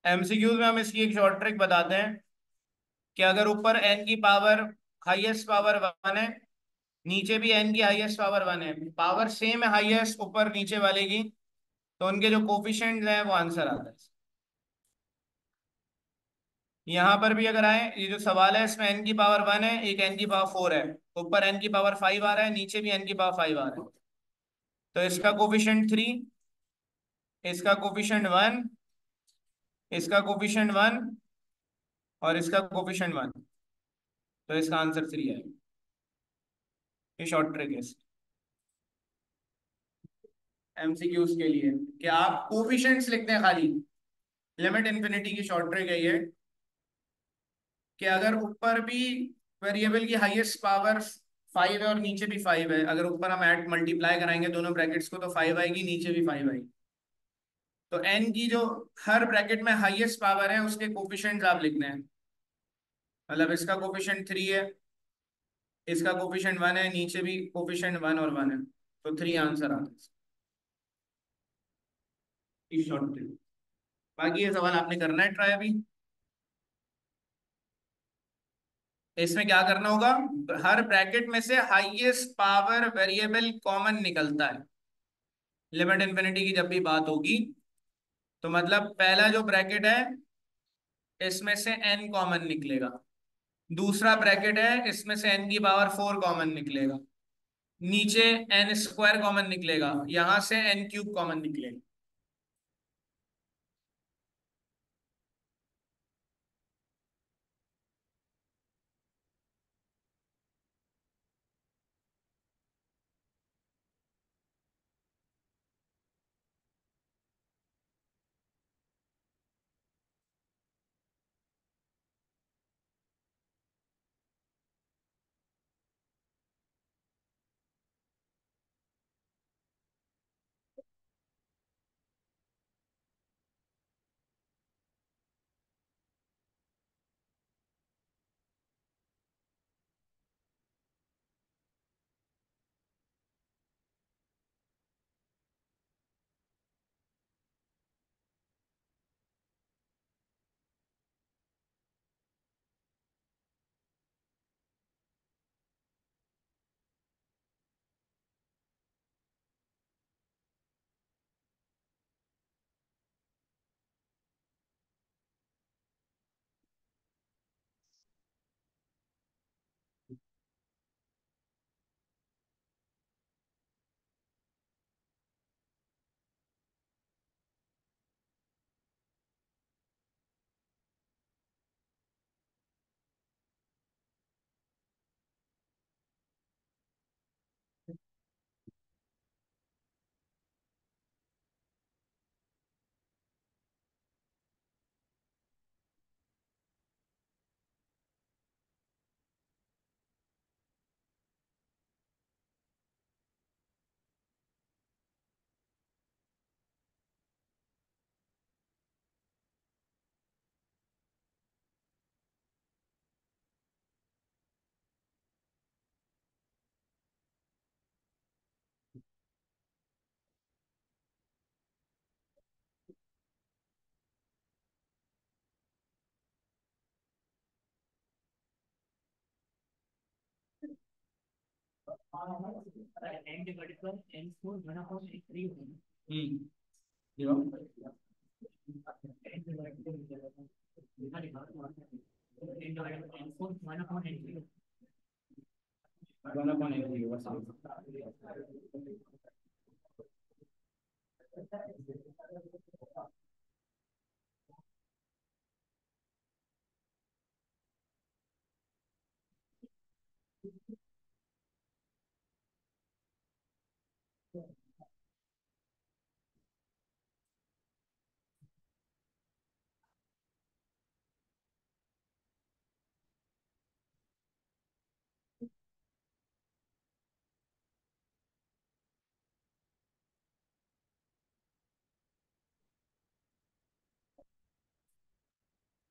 एमसीक्यूज में हम इसकी एक शॉर्ट ट्रिक बताते हैं कि अगर ऊपर एन की पावर हाईएस्ट पावर वन है, नीचे भी एन की हाईएस्ट पावर वन है, पावर सेम है हाईएस्ट ऊपर नीचे वाले की, तो उनके जो कोफिशिएंट्स हैं वो आंसर आता है। यहाँ पर भी अगर आए, ये जो सवाल है इसमें एन की पावर वन है, एक एन की पावर फोर है, ऊपर एन की पावर फाइव आ रहा है, नीचे भी एन की पावर फाइव आ रहा है, तो इसका कोफिशिएंट थ्री, इसका कोफिशिएंट वन, इसका कोफिशिएंट वन और इसका कोफिशिएंट वन, तो इसका आंसर थ्री है। ये शॉर्ट ट्रिक है एमसीक्यूज के लिए कि आप कोफिशिएंट्स लिखते हैं खाली। लिमिट इन्फिनिटी की शॉर्ट ट्रिक है ये कि अगर ऊपर भी वेरिएबल की हाईएस्ट पावर फाइव है और नीचे भी फाइव है, अगर ऊपर हम ऐड मल्टीप्लाई कराएंगे दोनों ब्रैकेट्स को तो फाइव आएगी, नीचे भी फाइव आएगी, तो एन की जो हर ब्रैकेट में हाईएस्ट पावर है उसके कोफिशिएंट्स आप लिखने हैं। मतलब इसका कोफिशिएंट थ्री है, इसका कोफिशिएंट वन है, नीचे भी कोफिशिएंट वन और वन है, तो थ्री आंसर आता है इस शॉर्ट ट्रिक। बाकी ये सवाल आपने करना है ट्राई अभी। इसमें क्या करना होगा, हर ब्रैकेट में से हाईएस्ट पावर वेरिएबल कॉमन निकलता है लिमिट इन्फिनिटी की जब भी बात होगी। तो मतलब पहला जो ब्रैकेट है इसमें से एन कॉमन निकलेगा, दूसरा ब्रैकेट है इसमें से एन की पावर फोर कॉमन निकलेगा, नीचे एन स्क्वायर कॉमन निकलेगा, यहां से एन क्यूब कॉमन निकलेगा।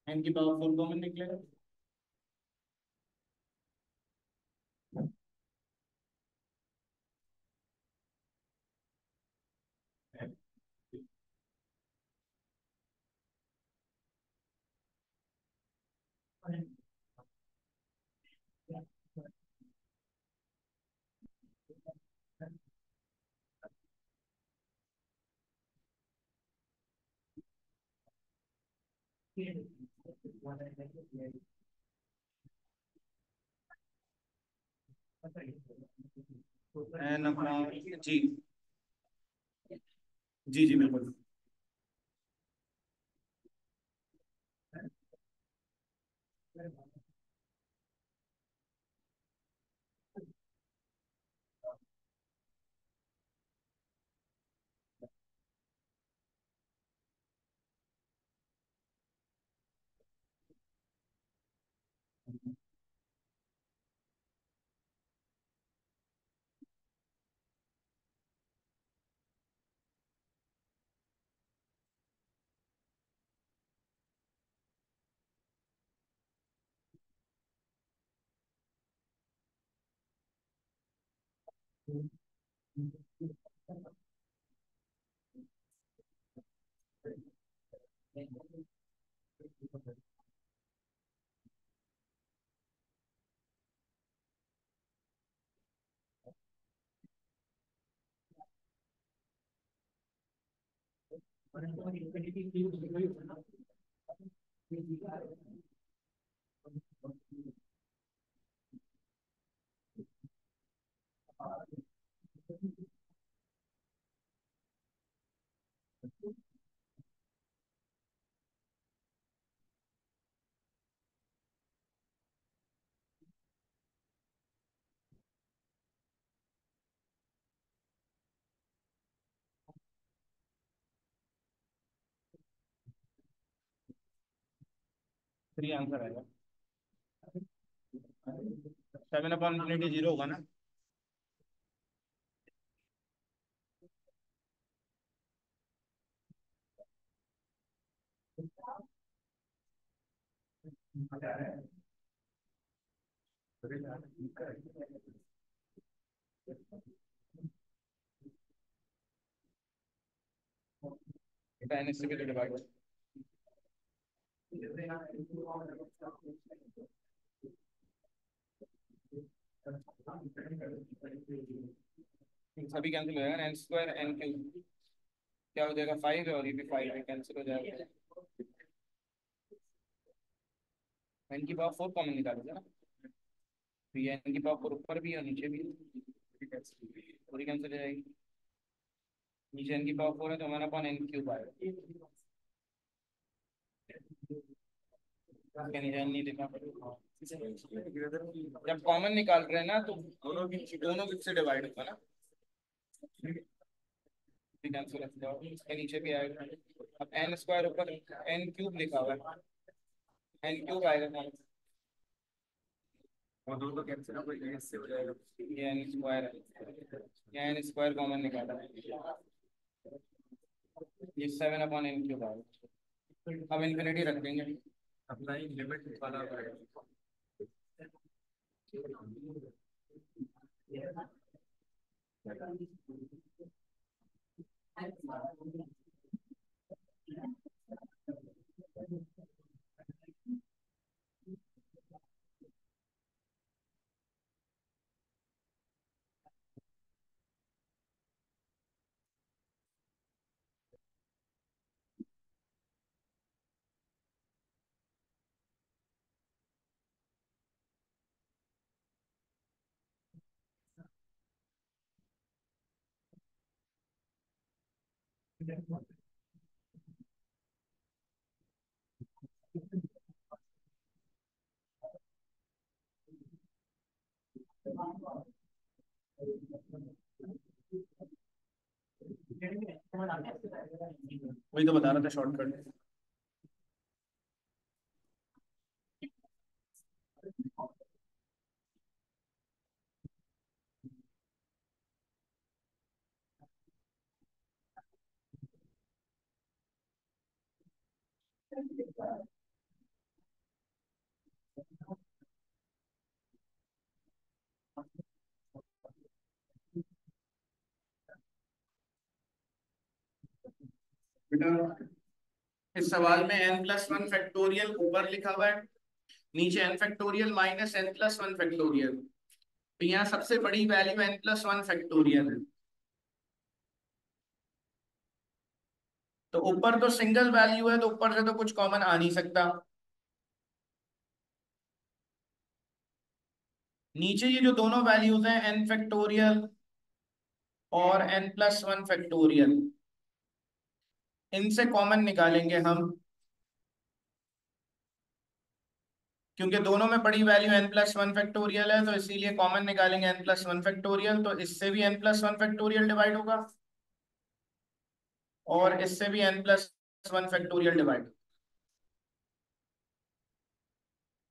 एन की पावर 4 कॉमन निकलेगा। एन अपॉन जी। जी जी बिल्कुल। थ्री आंसर आएगा। 7/∞ जीरो होगा ना। टेन इससे भी डिवाइड। सभी कैंसिल हो जाएगा। एन स्क्वायर एन क्यूब क्या हो जाएगा, 5 है, और ये भी 5 है, कैंसिल हो जाएगा। एन की पावर 4 कॉमन निकालोगे ना, तो ये एन की पावर 4 ऊपर भी है और नीचे भी है, पूरी कैंसिल हो जाएगी। नीचे एन की पावर 4 है तो हमारा पान एन क्यूब आएगा। क्या नीचे नहीं देखा, जब कॉमन निकाल रहे हैं ना तो दोनों से डिवाइड होगा ना, कैंसिल हो, इसके नीचे भी आएगा। अब एन स्क्वायर ऊपर एन क्यूब लिखा हुआ है, एन क्यूब आएगा। और दो तो कैंसिल हो गई, इससे हो जाएगा। ये एन स्क्वायर है, ये एन स्क्वायर कॉमन निकाला है, ये 7/n क्यूब आएगा। अब इन्फिनिटी रख देंगे। अपना ही लिमिट निकाला पड़ेगा। वही तो बता रहा था शॉर्टकट। बेटा इस सवाल में n+1 फैक्टोरियल ऊपर लिखा हुआ है, नीचे n फैक्टोरियल -n+1 फैक्टोरियल। तो यहाँ सबसे बड़ी वैल्यू n+1 फैक्टोरियल है। तो ऊपर तो सिंगल वैल्यू है, तो ऊपर से तो कुछ कॉमन आ नहीं सकता। नीचे ये जो दोनों वैल्यूज हैं n फैक्टोरियल और n+1 फैक्टोरियल, इनसे कॉमन निकालेंगे हम, क्योंकि दोनों में बड़ी वैल्यू n+1 फैक्टोरियल है, तो इसीलिए कॉमन निकालेंगे n+1 फैक्टोरियल। तो इससे भी n+1 फैक्टोरियल डिवाइड होगा और इससे भी n+1 factorial divide.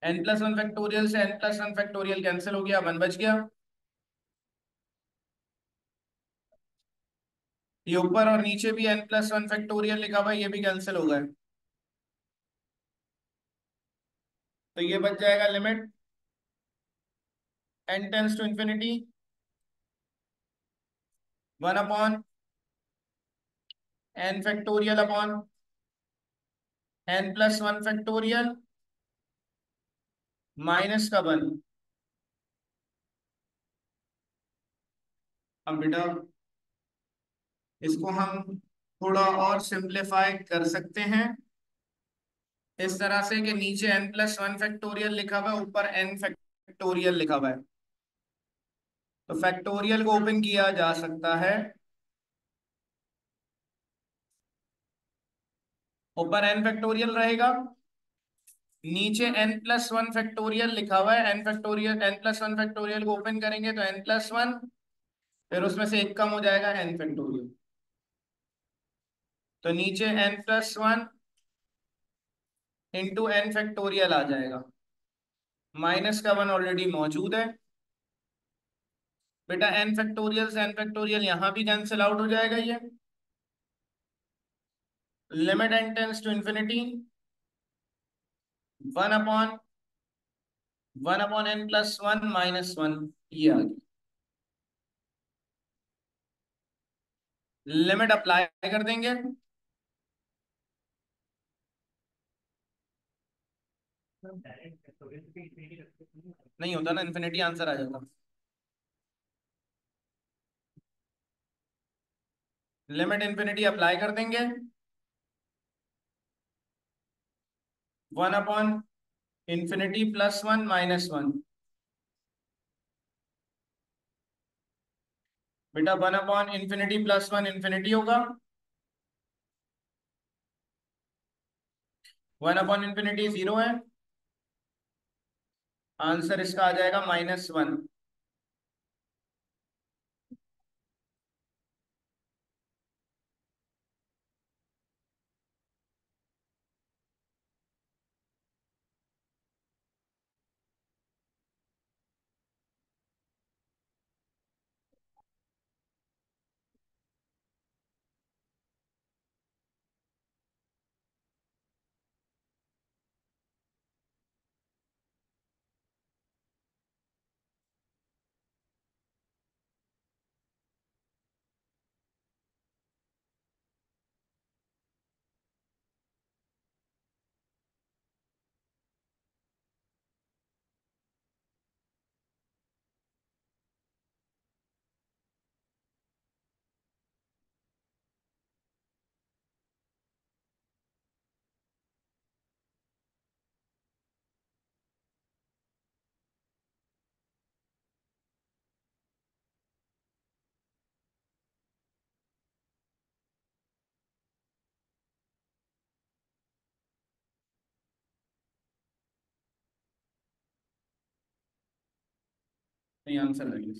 n+1 factorial से n+1 फैक्टोरियल कैंसिल हो गया, 1 बच गया। ये ऊपर और नीचे भी n+1 फैक्टोरियल लिखा हुआ है, ये भी कैंसिल हो गए। तो ये बच जाएगा limit n tends to infinity 1/n factorial upon n+1 factorial minus का 1। अब बेटा इसको हम थोड़ा और सिंप्लीफाई कर सकते हैं इस तरह से कि नीचे n+1 फैक्टोरियल लिखा हुआ है, ऊपर n फैक्टोरियल लिखा हुआ है। तो फैक्टोरियल को ओपन किया जा सकता है, ऊपर n फैक्टोरियल रहेगा, नीचे n+1 फैक्टोरियल लिखा हुआ है। n+1 फैक्टोरियल को ओपन करेंगे तो n+1, फिर उसमें से एक कम हो जाएगा n फैक्टोरियल। तो नीचे n+1 × n फैक्टोरियल आ जाएगा, माइनस का 1 ऑलरेडी मौजूद है। बेटा n फैक्टोरियल से n फैक्टोरियल यहां भी कैंसिल आउट हो जाएगा। ये limit n tends to infinity 1/(1/n+1 - 1) ये आ गया। लिमिट अप्लाई कर देंगे, नहीं होता ना, इन्फिनिटी आंसर आ जाएगा। लिमिट इन्फिनिटी अप्लाई कर देंगे, 1/(∞ +1 - 1)। बेटा 1/(∞ +1) इन्फिनिटी होगा, 1/(∞) 0 है। आंसर इसका आ जाएगा -1। नहीं आंसर आ गया।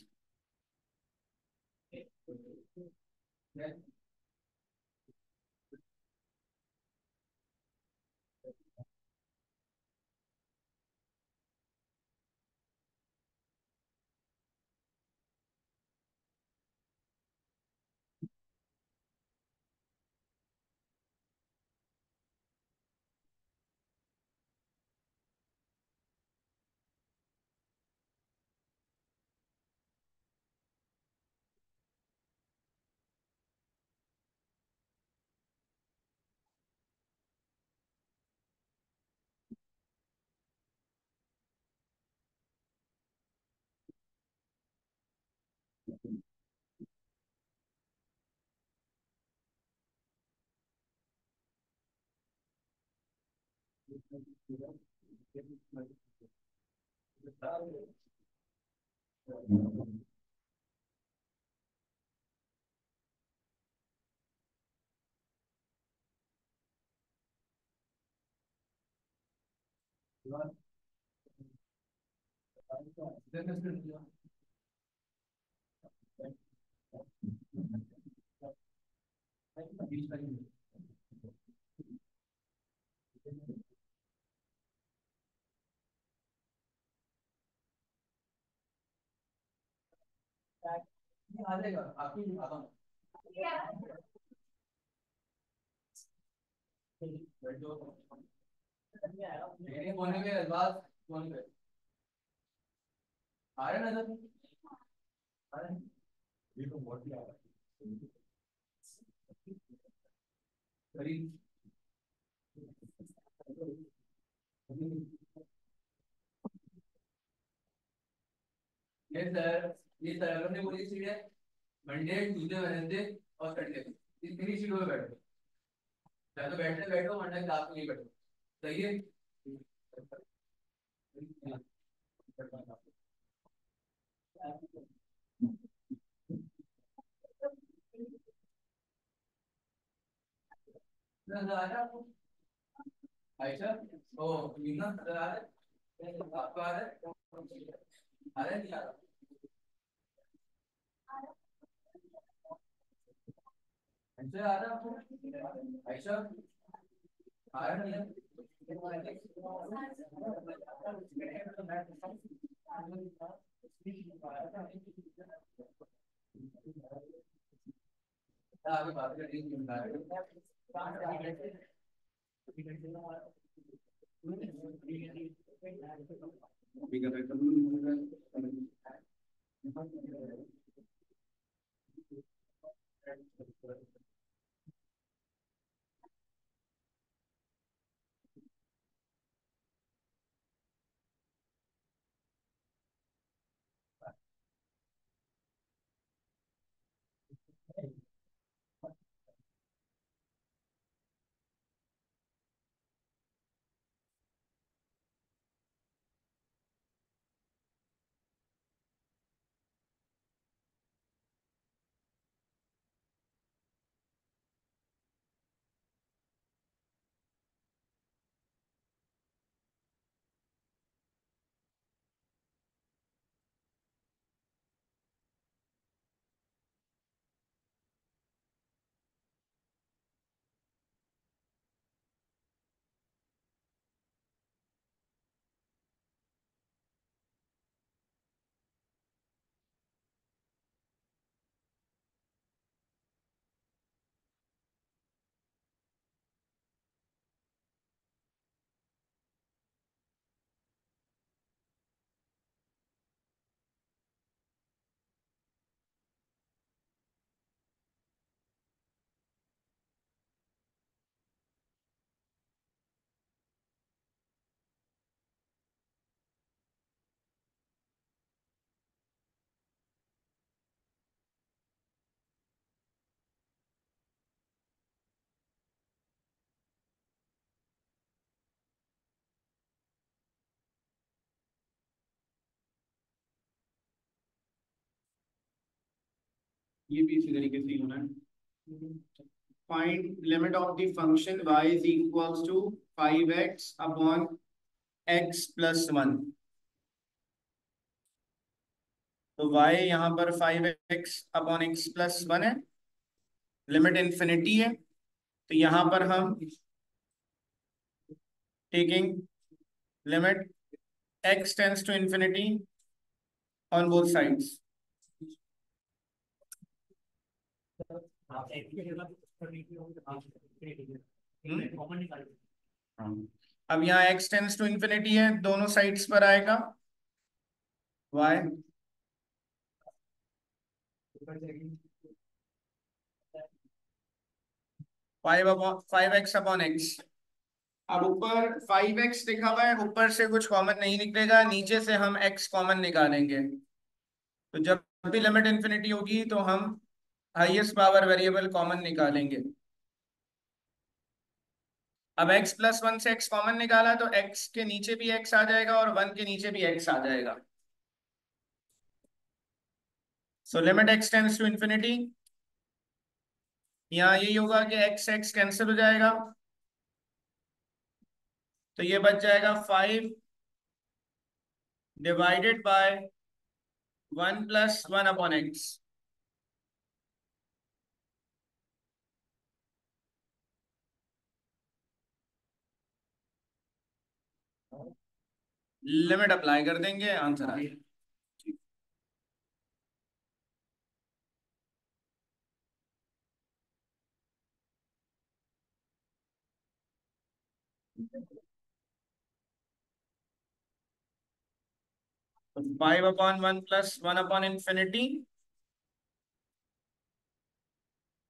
आ जाएगा आपकी आता हूँ। मेरे फोन पे अल्फाज फोन पे आ रहे हैं नजर आ रहे हैं। ये तो बहुत ही आ रहा है। ये सर ने बोली सीट है मंडे ट्यूसडे वेडनेसडे और संडे इस तीन सीटों पे बैठो या तो बैठने बैठो वरना क्लास में नहीं बैठो सही है। नजर आ रहा है आपको आयशा ओ मीना नजर आ रहा है आपको आ रहा है आ रहा है नहीं आ रहा आयशा आ रहा है आपको आयशा आ रहा नहीं आगे बात करेंगे ये भी इसी तरीके से ही होना है। Find limit of the function y is equals to 5x upon x plus 1। तो y यहाँ पर 5x अपॉन x प्लस 1 है, लिमिट इन्फिनिटी है। तो यहाँ पर हम taking limit x tends to infinity on both sides. अब यहाँ x टेंस टू इन्फिनिटी है, दोनों साइड्स पर आएगा y 5x अपॉन x। अब ऊपर 5x लिखा हुआ है, ऊपर से कुछ कॉमन नहीं निकलेगा, नीचे से हम x कॉमन निकालेंगे। तो जब भी लिमिट इन्फिनिटी होगी तो हम हाईएस्ट पावर वेरिएबल कॉमन निकालेंगे। अब x प्लस वन से x कॉमन निकाला तो x के नीचे भी x आ जाएगा और 1 के नीचे भी x आ जाएगा। So limit x tends to infinity, यहाँ यही होगा कि x x कैंसिल हो जाएगा, तो ये बच जाएगा 5 divided by 1 plus 1/x। Limit apply कर देंगे, आंसर आ गया। 5/1 plus 1/infinity,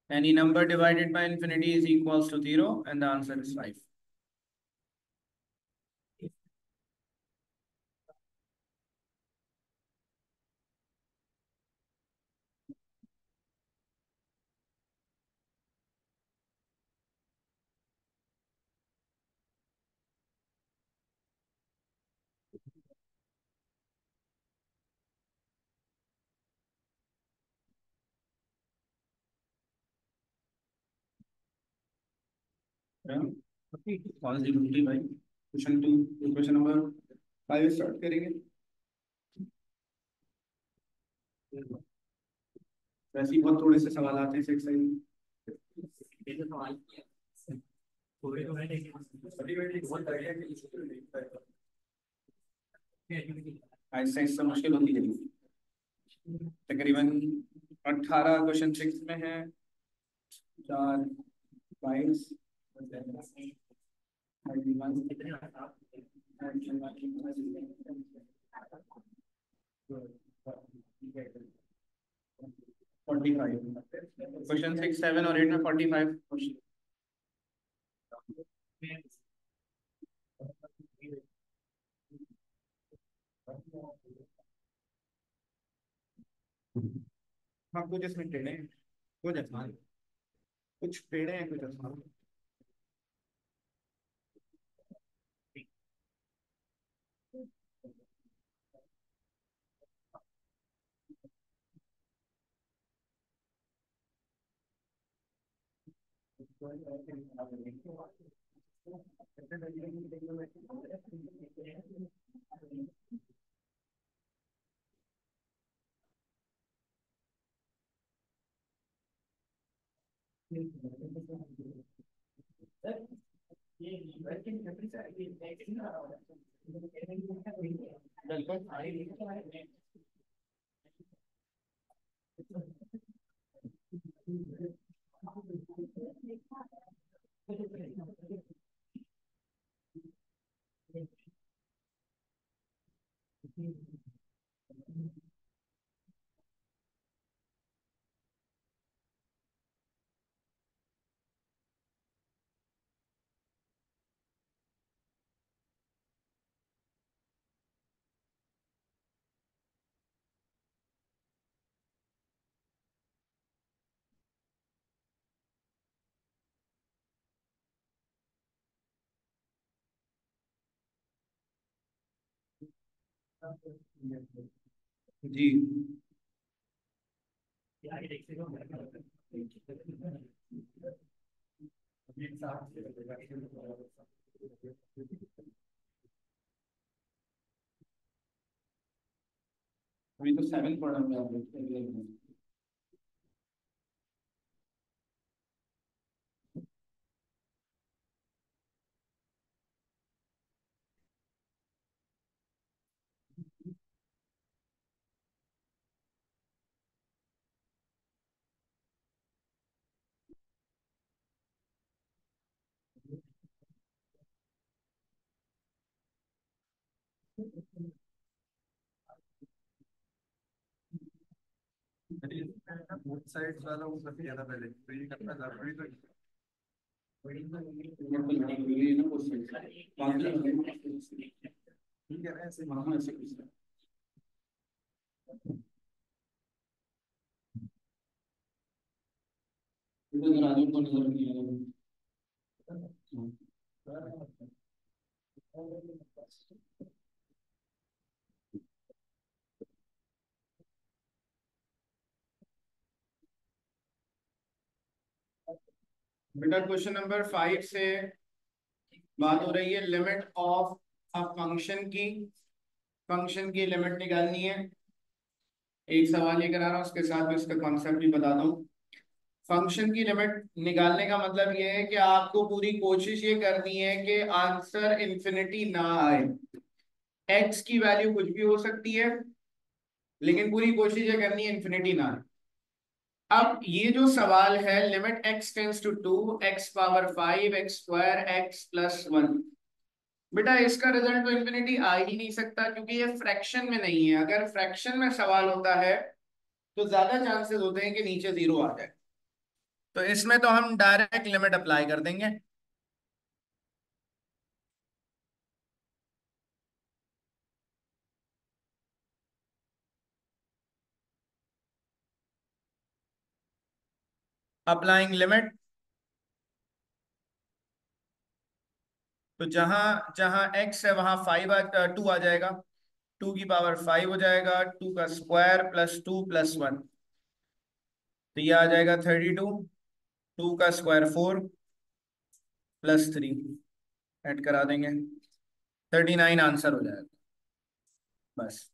any number divided by infinity is equals to 0 and the answer is 5. कौन सी घंटी भाई? क्वेश्चन 2, क्वेश्चन नंबर 5 स्टार्ट करेंगे। वैसे ही बहुत थोड़े से सवाल आते हैं एक्सरसाइज में। ऐसा इससे मुश्किल होती है। तकरीबन 18 क्वेश्चन 6 में है, 4 बाईस, 45 क्वेश्चन 6 7 और 8 में 45 क्वेश्चन। हाँ कुछ इसमें टेढ़े हैं, कुछ आसान, कुछ टेढ़े हैं, कुछ आसान। जी अभी तो 7 पढ़ा हुआ है आप लोग। बोथ साइड्स वाला वो सबसे ज्यादा पहले तो ये करना जरूरी तो ये ना बोथ साइड बाकी ठीक है ना ऐसे वहां ऐसे कुछ इधर आ जाओ तो नजर नहीं आ रहा। बेटा क्वेश्चन नंबर 5 से बात हो रही है लिमिट ऑफ अ फंक्शन की। फंक्शन की लिमिट निकालनी है। एक सवाल ये करा रहा हूँ, उसके साथ में इसका कॉन्सेप्ट भी बता दूं। फंक्शन की लिमिट निकालने का मतलब ये है कि आपको पूरी कोशिश ये करनी है कि आंसर इंफिनिटी ना आए। एक्स की वैल्यू कुछ भी हो सकती है, लेकिन पूरी कोशिश ये करनी है इंफिनिटी ना आए। अब ये जो सवाल है, limit X tends to 2 X power 5 X square X plus 1, बेटा इसका रिजल्ट तो इंफिनिटी आ ही नहीं सकता, क्योंकि ये फ्रैक्शन में नहीं है। अगर फ्रैक्शन में सवाल होता है तो ज्यादा चांसेस होते हैं कि नीचे जीरो आ जाए। तो इसमें तो हम डायरेक्ट लिमिट अप्लाई कर देंगे। अप्लाइंग लिमिट, तो जहां जहां एक्स है वहां 2 आ जाएगा। 2 की पावर 5 हो जाएगा, 2 का स्क्वायर प्लस 2 प्लस 1, तो ये आ जाएगा 32। 2 का स्क्वायर 4 प्लस 3 ऐड करा देंगे, 39 आंसर हो जाएगा बस।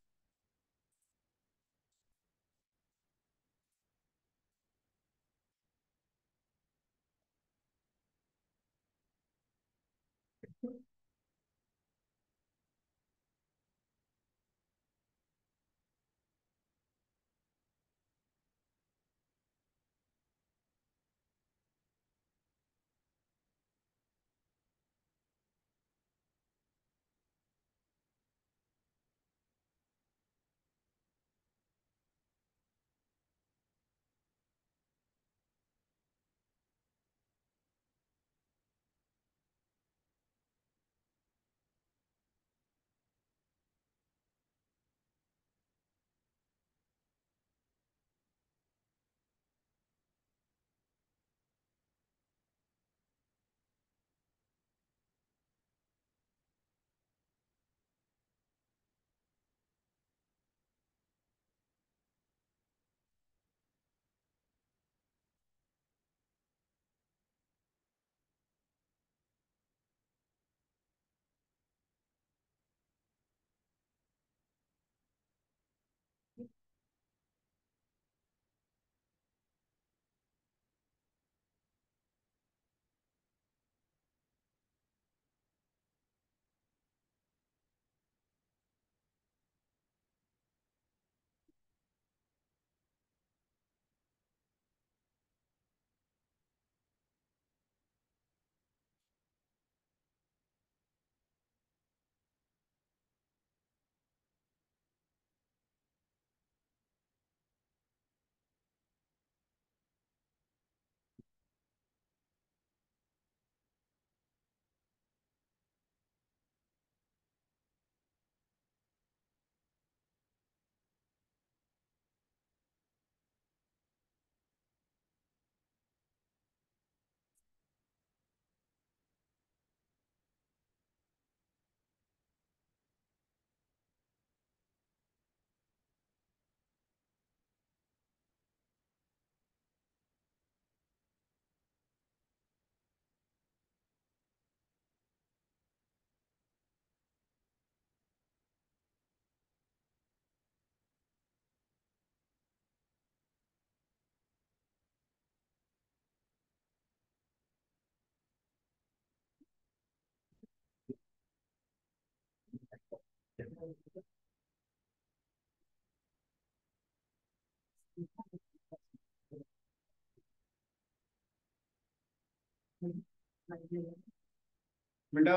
बेटा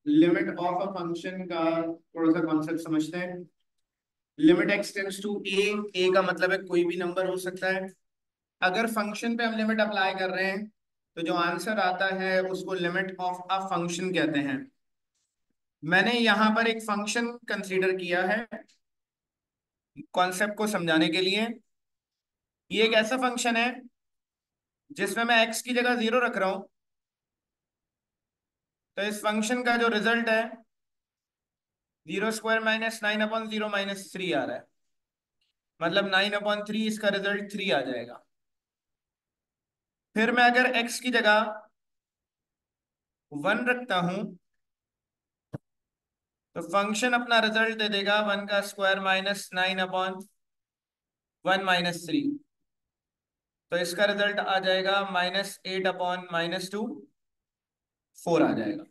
लिमिट ऑफ अ फंक्शन का थोड़ा सा कॉन्सेप्ट समझते हैं। लिमिट एक्स टेंस टू ए का मतलब है कोई भी नंबर हो सकता है। अगर फंक्शन पे हम लिमिट अप्लाई कर रहे हैं तो जो आंसर आता है उसको लिमिट ऑफ अ फंक्शन कहते हैं। मैंने यहाँ पर एक फंक्शन कंसीडर किया है कॉन्सेप्ट को समझाने के लिए। ये एक ऐसा फंक्शन है जिसमें मैं x की जगह 0 रख रहा हूं, तो इस फंक्शन का जो रिजल्ट है 0² - 9/0 - 3 आ रहा है। मतलब 9/3 इसका रिजल्ट 3 आ जाएगा। फिर मैं अगर x की जगह 1 रखता हूं, तो फंक्शन अपना रिजल्ट दे देगा 1² - 9/1 - 3। तो इसका रिजल्ट आ जाएगा -8/-2, 4 आ जाएगा।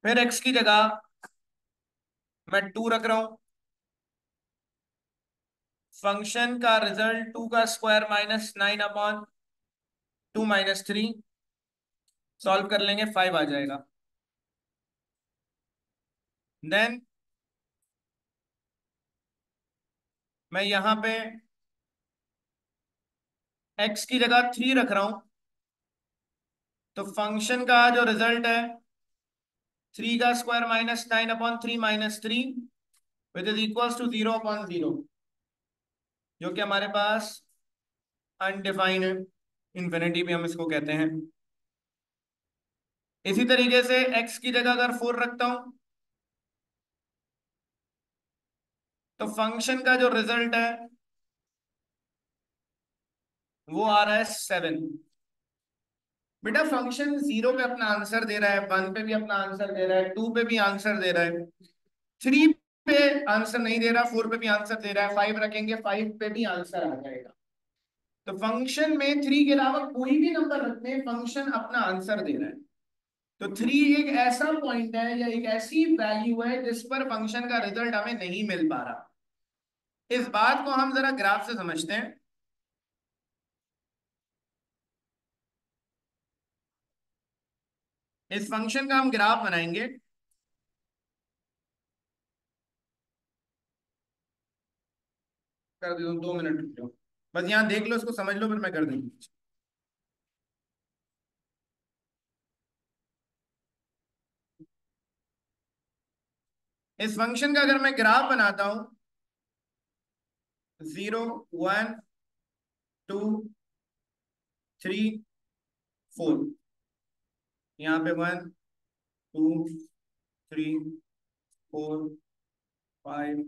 फिर x की जगह मैं 2 रख रहा हूं, फंक्शन का रिजल्ट 2 का स्क्वायर -9/2 - 3, सॉल्व कर लेंगे 5 आ जाएगा। देन मैं यहां पे x की जगह 3 रख रहा हूं, तो फंक्शन का जो रिजल्ट है 3 का square -9/3 - 3, which is equals to 0/0, जो कि हमारे पास अनडिफाइंड है, इंफिनिटी भी हम इसको कहते हैं। इसी तरीके से x की जगह अगर 4 रखता हूं, तो फंक्शन का जो रिजल्ट है वो आ रहा है 7। बेटा फंक्शन 0 पे अपना आंसर दे रहा है, 1 पे भी अपना आंसर दे रहा है, 2 पे भी आंसर दे रहा है, 3 पे आंसर नहीं दे रहा, 4 पे भी आंसर दे रहा है, 5 रखेंगे 5 पे भी आंसर आ जाएगा। तो फंक्शन में 3 के अलावा कोई भी नंबर रखते हैं, फंक्शन अपना आंसर दे रहा है। तो 3 एक ऐसा पॉइंट है या एक ऐसी वैल्यू है जिस पर फंक्शन का रिजल्ट हमें नहीं मिल पा रहा। इस बात को हम जरा ग्राफ से समझते हैं। इस फंक्शन का हम ग्राफ बनाएंगे। कर दो, 2 मिनट रुक जाओ, बस यहाँ देख लो, इसको समझ लो, फिर मैं कर दूंगी। इस फंक्शन का अगर मैं ग्राफ बनाता हूं, 0 1 2 3 4, यहाँ पे 1 2 3 4 5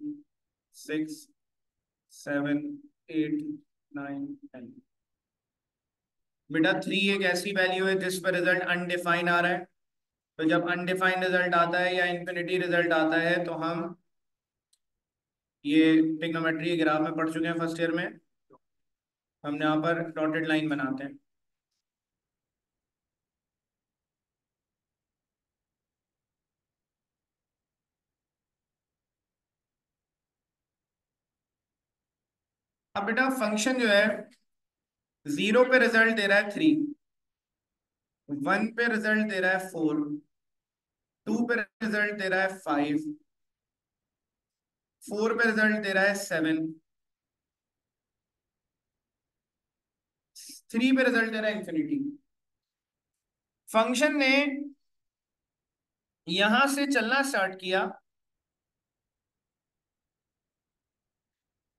6 7 8 9 10। बेटा 3 एक ऐसी वैल्यू है जिस पर रिजल्ट अनडिफाइन आ रहा है। तो जब अनडिफाइंड रिजल्ट आता है या इंफिनिटी रिजल्ट आता है, तो हम ये ट्रिग्नोमेट्री ग्राफ में पढ़ चुके हैं फर्स्ट ईयर में। हम यहाँ पर डॉटेड लाइन बनाते हैं। अब बेटा फंक्शन जो है 0 पे रिजल्ट दे रहा है 3, 1 पे रिजल्ट दे रहा है 4, 2 पे रिजल्ट दे रहा है 5, 4 पे रिजल्ट दे रहा है 7, 3 पे रिजल्ट दे रहा है इंफिनिटी। फंक्शन ने यहां से चलना स्टार्ट किया,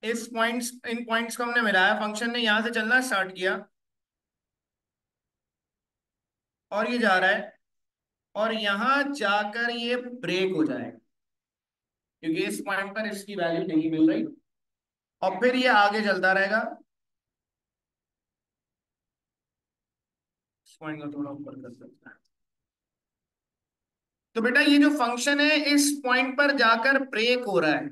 इस पॉइंट्स इन पॉइंट्स को हमने मिलाया, फंक्शन ने यहां से चलना स्टार्ट किया और ये जा रहा है, और यहां जाकर ये ब्रेक हो जाएगा क्योंकि इस पॉइंट पर इसकी वैल्यू नहीं मिल रही, और फिर ये आगे चलता रहेगा। इस पॉइंट को थोड़ा ऊपर कर सकता है। तो बेटा ये जो फंक्शन है इस पॉइंट पर जाकर ब्रेक हो रहा है।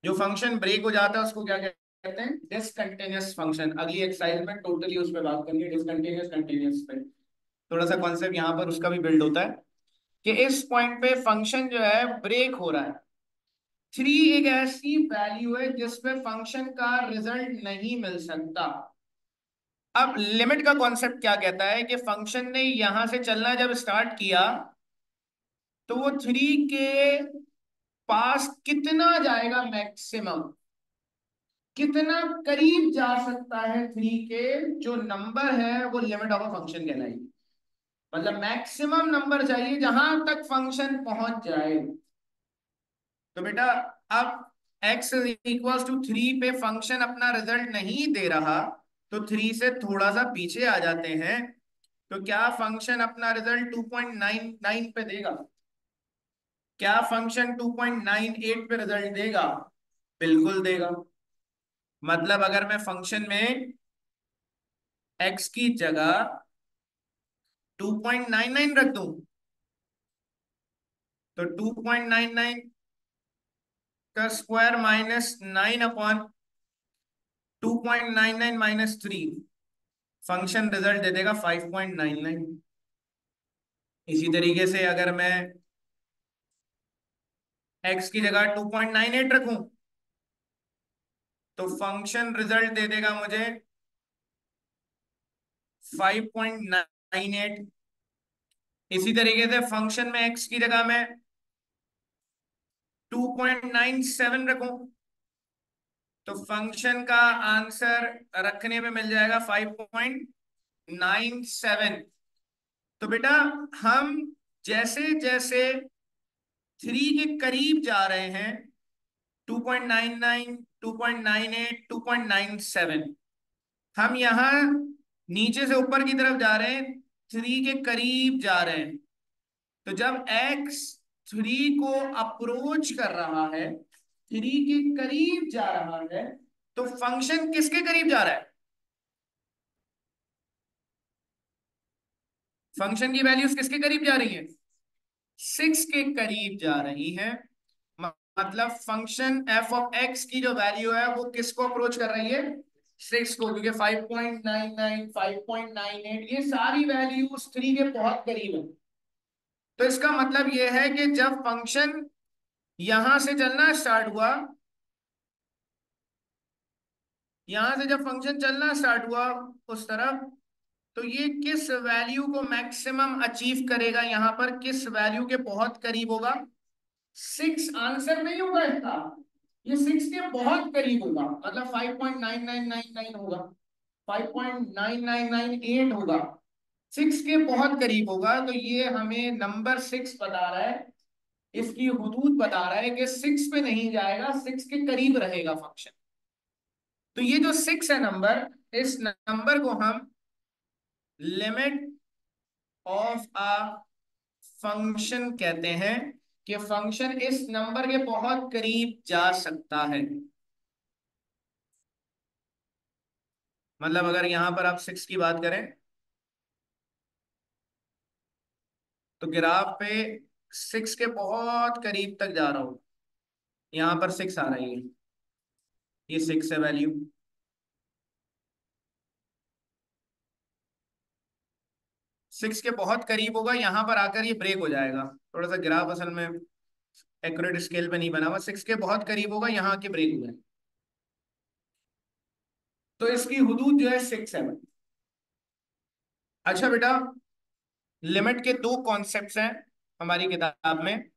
जो फंक्शन ब्रेक हो जाता है उसको क्या कहते हैं? Discontinuous function. अगली एक्सरसाइज में टोटली उस पर बात करेंगे, डिसकंटिन्यूअस कंटिन्यूअस पे। थोड़ा सा कॉन्सेप्ट यहाँ पर उसका भी बिल्ड होता है कि इस पॉइंट पे फंक्शन जो है ब्रेक हो रहा है। 3 एक ऐसी वैल्यू है जिस पे फंक्शन का रिजल्ट नहीं मिल सकता। अब लिमिट का कॉन्सेप्ट क्या कहता है कि फंक्शन ने यहां से चलना जब स्टार्ट किया, तो वो 3 के पास कितना जाएगा, मैक्सिमम कितना करीब जा सकता है 3 के, जो नंबर है वो लिमिट ऑफ अ फंक्शन कहलाएगी। मतलब मैक्सिमम नंबर चाहिए जहां तक फंक्शन पहुंच जाए। तो बेटा अब x इज इक्वल टू 3 पे फंक्शन अपना रिजल्ट नहीं दे रहा, तो 3 से थोड़ा सा पीछे आ जाते हैं, तो क्या फंक्शन अपना रिजल्ट 2.99 पे देगा? क्या फंक्शन 2.98 पे रिजल्ट देगा? बिल्कुल देगा। मतलब अगर मैं फंक्शन में x की जगह 2.99 रख दूं, तो 2.99 का स्क्वायर -9 अपॉन 2.99 - 3, फंक्शन रिजल्ट दे देगा 5.99। इसी तरीके से अगर मैं x की जगह 2.98 रखूं, तो फंक्शन रिजल्ट दे देगा मुझे 5.98। इसी तरीके से फंक्शन में x की जगह मैं 2.97 रखूं, तो फंक्शन का आंसर रखने में मिल जाएगा 5.97। तो बेटा हम जैसे जैसे 3 के करीब जा रहे हैं, 2.99, 2.98, 2.97, हम यहाँ नीचे से ऊपर की तरफ जा रहे हैं, 3 के करीब जा रहे हैं। तो जब x 3 को अप्रोच कर रहा है, 3 के करीब जा रहा है, तो फंक्शन किसके करीब जा रहा है? फंक्शन की वैल्यूज किसके करीब जा रही है? 6 के करीब जा रही है। मतलब फंक्शन एफ ऑफ एक्स की जो वैल्यू है वो किसको अप्रोच कर रही है? 6 को, क्योंकि 5.99, 5.98 ये सारी वैल्यूज 3 के बहुत करीब है। तो इसका मतलब ये है कि जब फंक्शन यहां से चलना स्टार्ट हुआ, यहां से जब फंक्शन चलना स्टार्ट हुआ उस तरफ, तो ये किस वैल्यू को मैक्सिमम अचीव करेगा? यहां पर किस वैल्यू के बहुत करीब होगा? 6 आंसर नहीं होगा इसका, ये 6 के बहुत करीब होगा। मतलब 5.9999 होगा, 5.9998 होगा, 6 के बहुत करीब होगा। तो ये हमें नंबर 6 बता रहा है, इसकी हुदूद बता रहा है कि 6 पे नहीं जाएगा, 6 के करीब रहेगा फंक्शन। तो ये जो 6 है नंबर, इस नंबर को हम लिमिट ऑफ अ फंक्शन कहते हैं, कि फंक्शन इस नंबर के बहुत करीब जा सकता है। मतलब अगर यहां पर आप 6 की बात करें, तो ग्राफ पे 6 के बहुत करीब तक जा रहा हूं, यहां पर 6 आ रही है, ये 6 है वैल्यू। 6 के बहुत करीब होगा, यहां पर आकर ये ब्रेक हो जाएगा। थोड़ा सा ग्राफ असल में एक्यूरेट स्केल पे नहीं बना हुआ, 6 के बहुत करीब होगा, यहाँ आके ब्रेक हो जाएगा। तो इसकी हुदूद जो है 6 है। अच्छा बेटा, लिमिट के दो कॉन्सेप्ट्स हैं हमारी किताब में।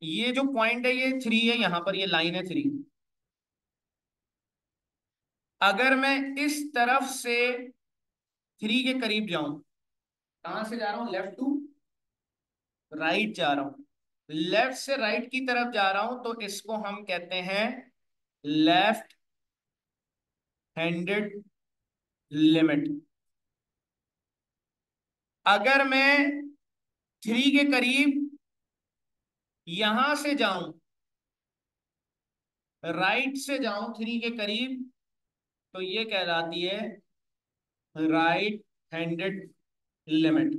ये जो पॉइंट है ये 3 है, यहां पर ये लाइन है 3। अगर मैं इस तरफ से 3 के करीब जाऊं, कहां से जा रहा हूं? लेफ्ट टू राइट जा रहा हूं, लेफ्ट से राइट की तरफ जा रहा हूं, तो इसको हम कहते हैं लेफ्ट हैंडेड लिमिट। अगर मैं 3 के करीब यहां से जाऊं, राइट से जाऊं 3 के करीब, तो ये कहलाती है राइट हैंडेड लिमिट।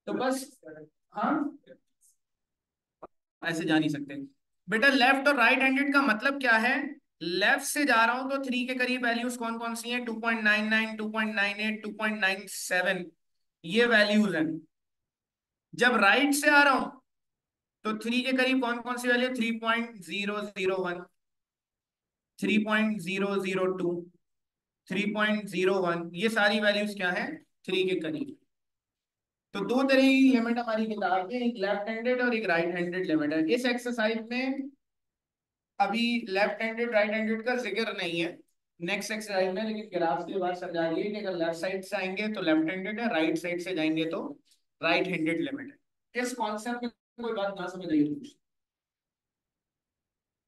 तो बस, हाँ, ऐसे जा नहीं सकते बेटा। लेफ्ट और राइट हैंडेड का मतलब क्या है? लेफ्ट से जा रहा हूं तो 3 के करीब वैल्यूज कौन कौन सी हैं? 2.99, 2.98, 2.97, ये वैल्यूज हैं। जब राइट से आ रहा हूं तो 3 के करीब कौन कौन सी वैल्यू? 3.001, 3.002, 3.01, ये सारी वैल्यूज क्या है? 3 के करीब। तो दो तरह की लिमिट हमारी किताब में, एक लेफ्ट हैंडेड और एक राइट हैंडेड लिमिट है। इस एक्सरसाइज में अभी लेफ्ट हैंडेड राइट हैंडेड का जिक्र नहीं है, नेक्स्ट एक्सरसाइज में, लेकिन ग्राफ के बाद समझा दिए कि अगर लेफ्ट साइड से आएंगे तो लेफ्ट हैंडेड है, राइट साइड से जाएंगे तो राइट हैंडेड लिमिट है। इस कॉन्सेप्ट में कोई बात ना समझ आई तो पूछ,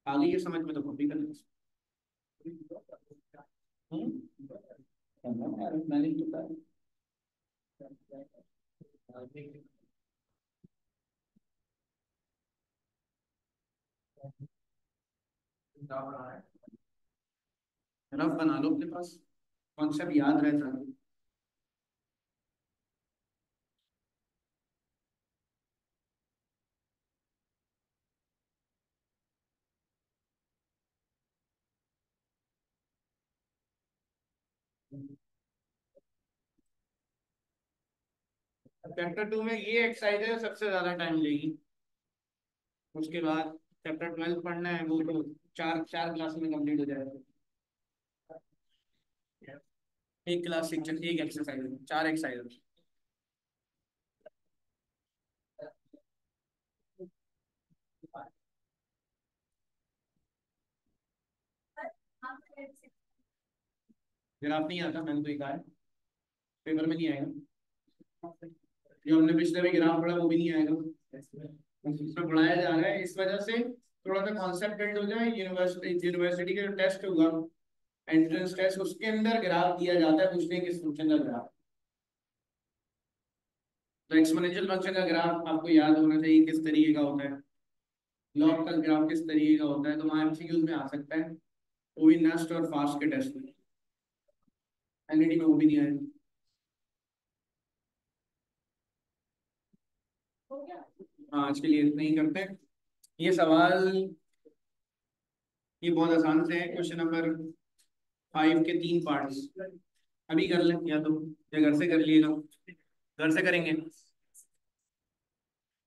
आ गई है समझ में तो कॉपी कर लें। करना है यार, मैंने तो कहा। रफ बना लो अपने पास, कॉन्सेप्ट याद रहता है। चैप्टर 2 में ये एक्सरसाइज सबसे ज्यादा टाइम लेगी। उसके बाद चैप्टर 12 पढ़ना है, वो तो चार चार क्लास में कंप्लीट हो जाएगा। एक क्लास सेक्शन, एक एक्सरसाइज, चार एक्सरसाइज। ग्राफ नहीं आता, मैंने तो ये कहा है, पेपर में नहीं आएगा। जो हमने पिछले में ग्राफ पढ़ा वो भी नहीं आएगा, उसमें पढ़ाया जा रहा है। इस वजह से थोड़ा सा कॉन्सेप्ट बिल्ड हो जाए। यूनिवर्सिटी का जो टेस्ट होगा, एंट्रेंस टेस्ट, उसके अंदर ग्राफ दिया जाता है, पूछने किस फंक्शन का ग्राफ। तो एक्सपोनेंशियल फंक्शन का ग्राफ आपको याद होना चाहिए किस तरीके का होता है, लॉग का ग्राफ किस तरीके का होता है, तो वहाँ एमसीक्यूज में आ सकता है। वो भी नेस्ट और फास्ट के टेस्ट में, एनईटी में वो भी नहीं आएगा। हाँ, आज के लिए इतना ही करते हैं। ये सवाल, ये बहुत आसान से है। क्वेश्चन नंबर 5 के 3 पार्ट्स अभी कर लें, या घर से कर लिएगा। घर से करेंगे।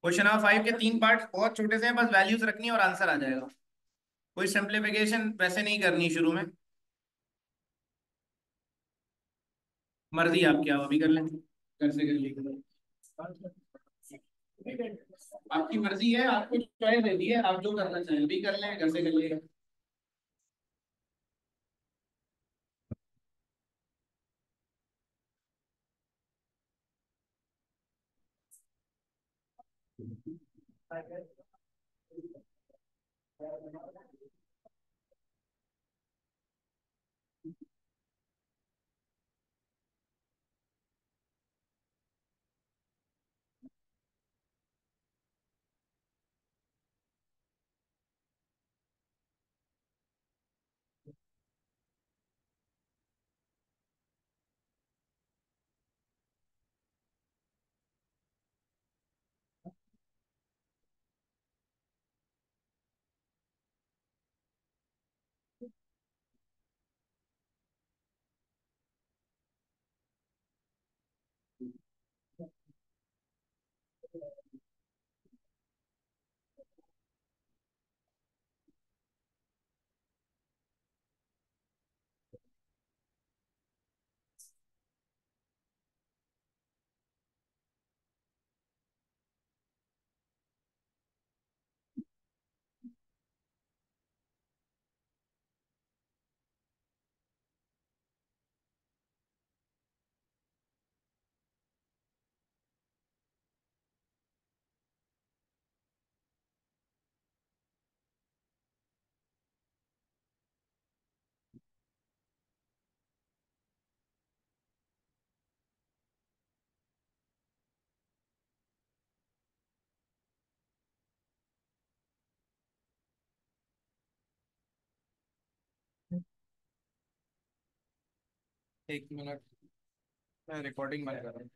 क्वेश्चन नंबर 5 के 3 पार्ट बहुत छोटे से हैं, बस वैल्यूज रखनी है और आंसर आ जाएगा। कोई सिंप्लीफिकेशन वैसे नहीं करनी शुरू में, मर्जी आपकी, आप अभी कर लें, घर से कर लीजिए। आपकी मर्जी है, आपको चॉइस दे दी है, आप जो करना चाहें अभी कर लें, घर से कर लीजिएगा। एक मिनट, मैं रिकॉर्डिंग बंद कर रहा हूँ।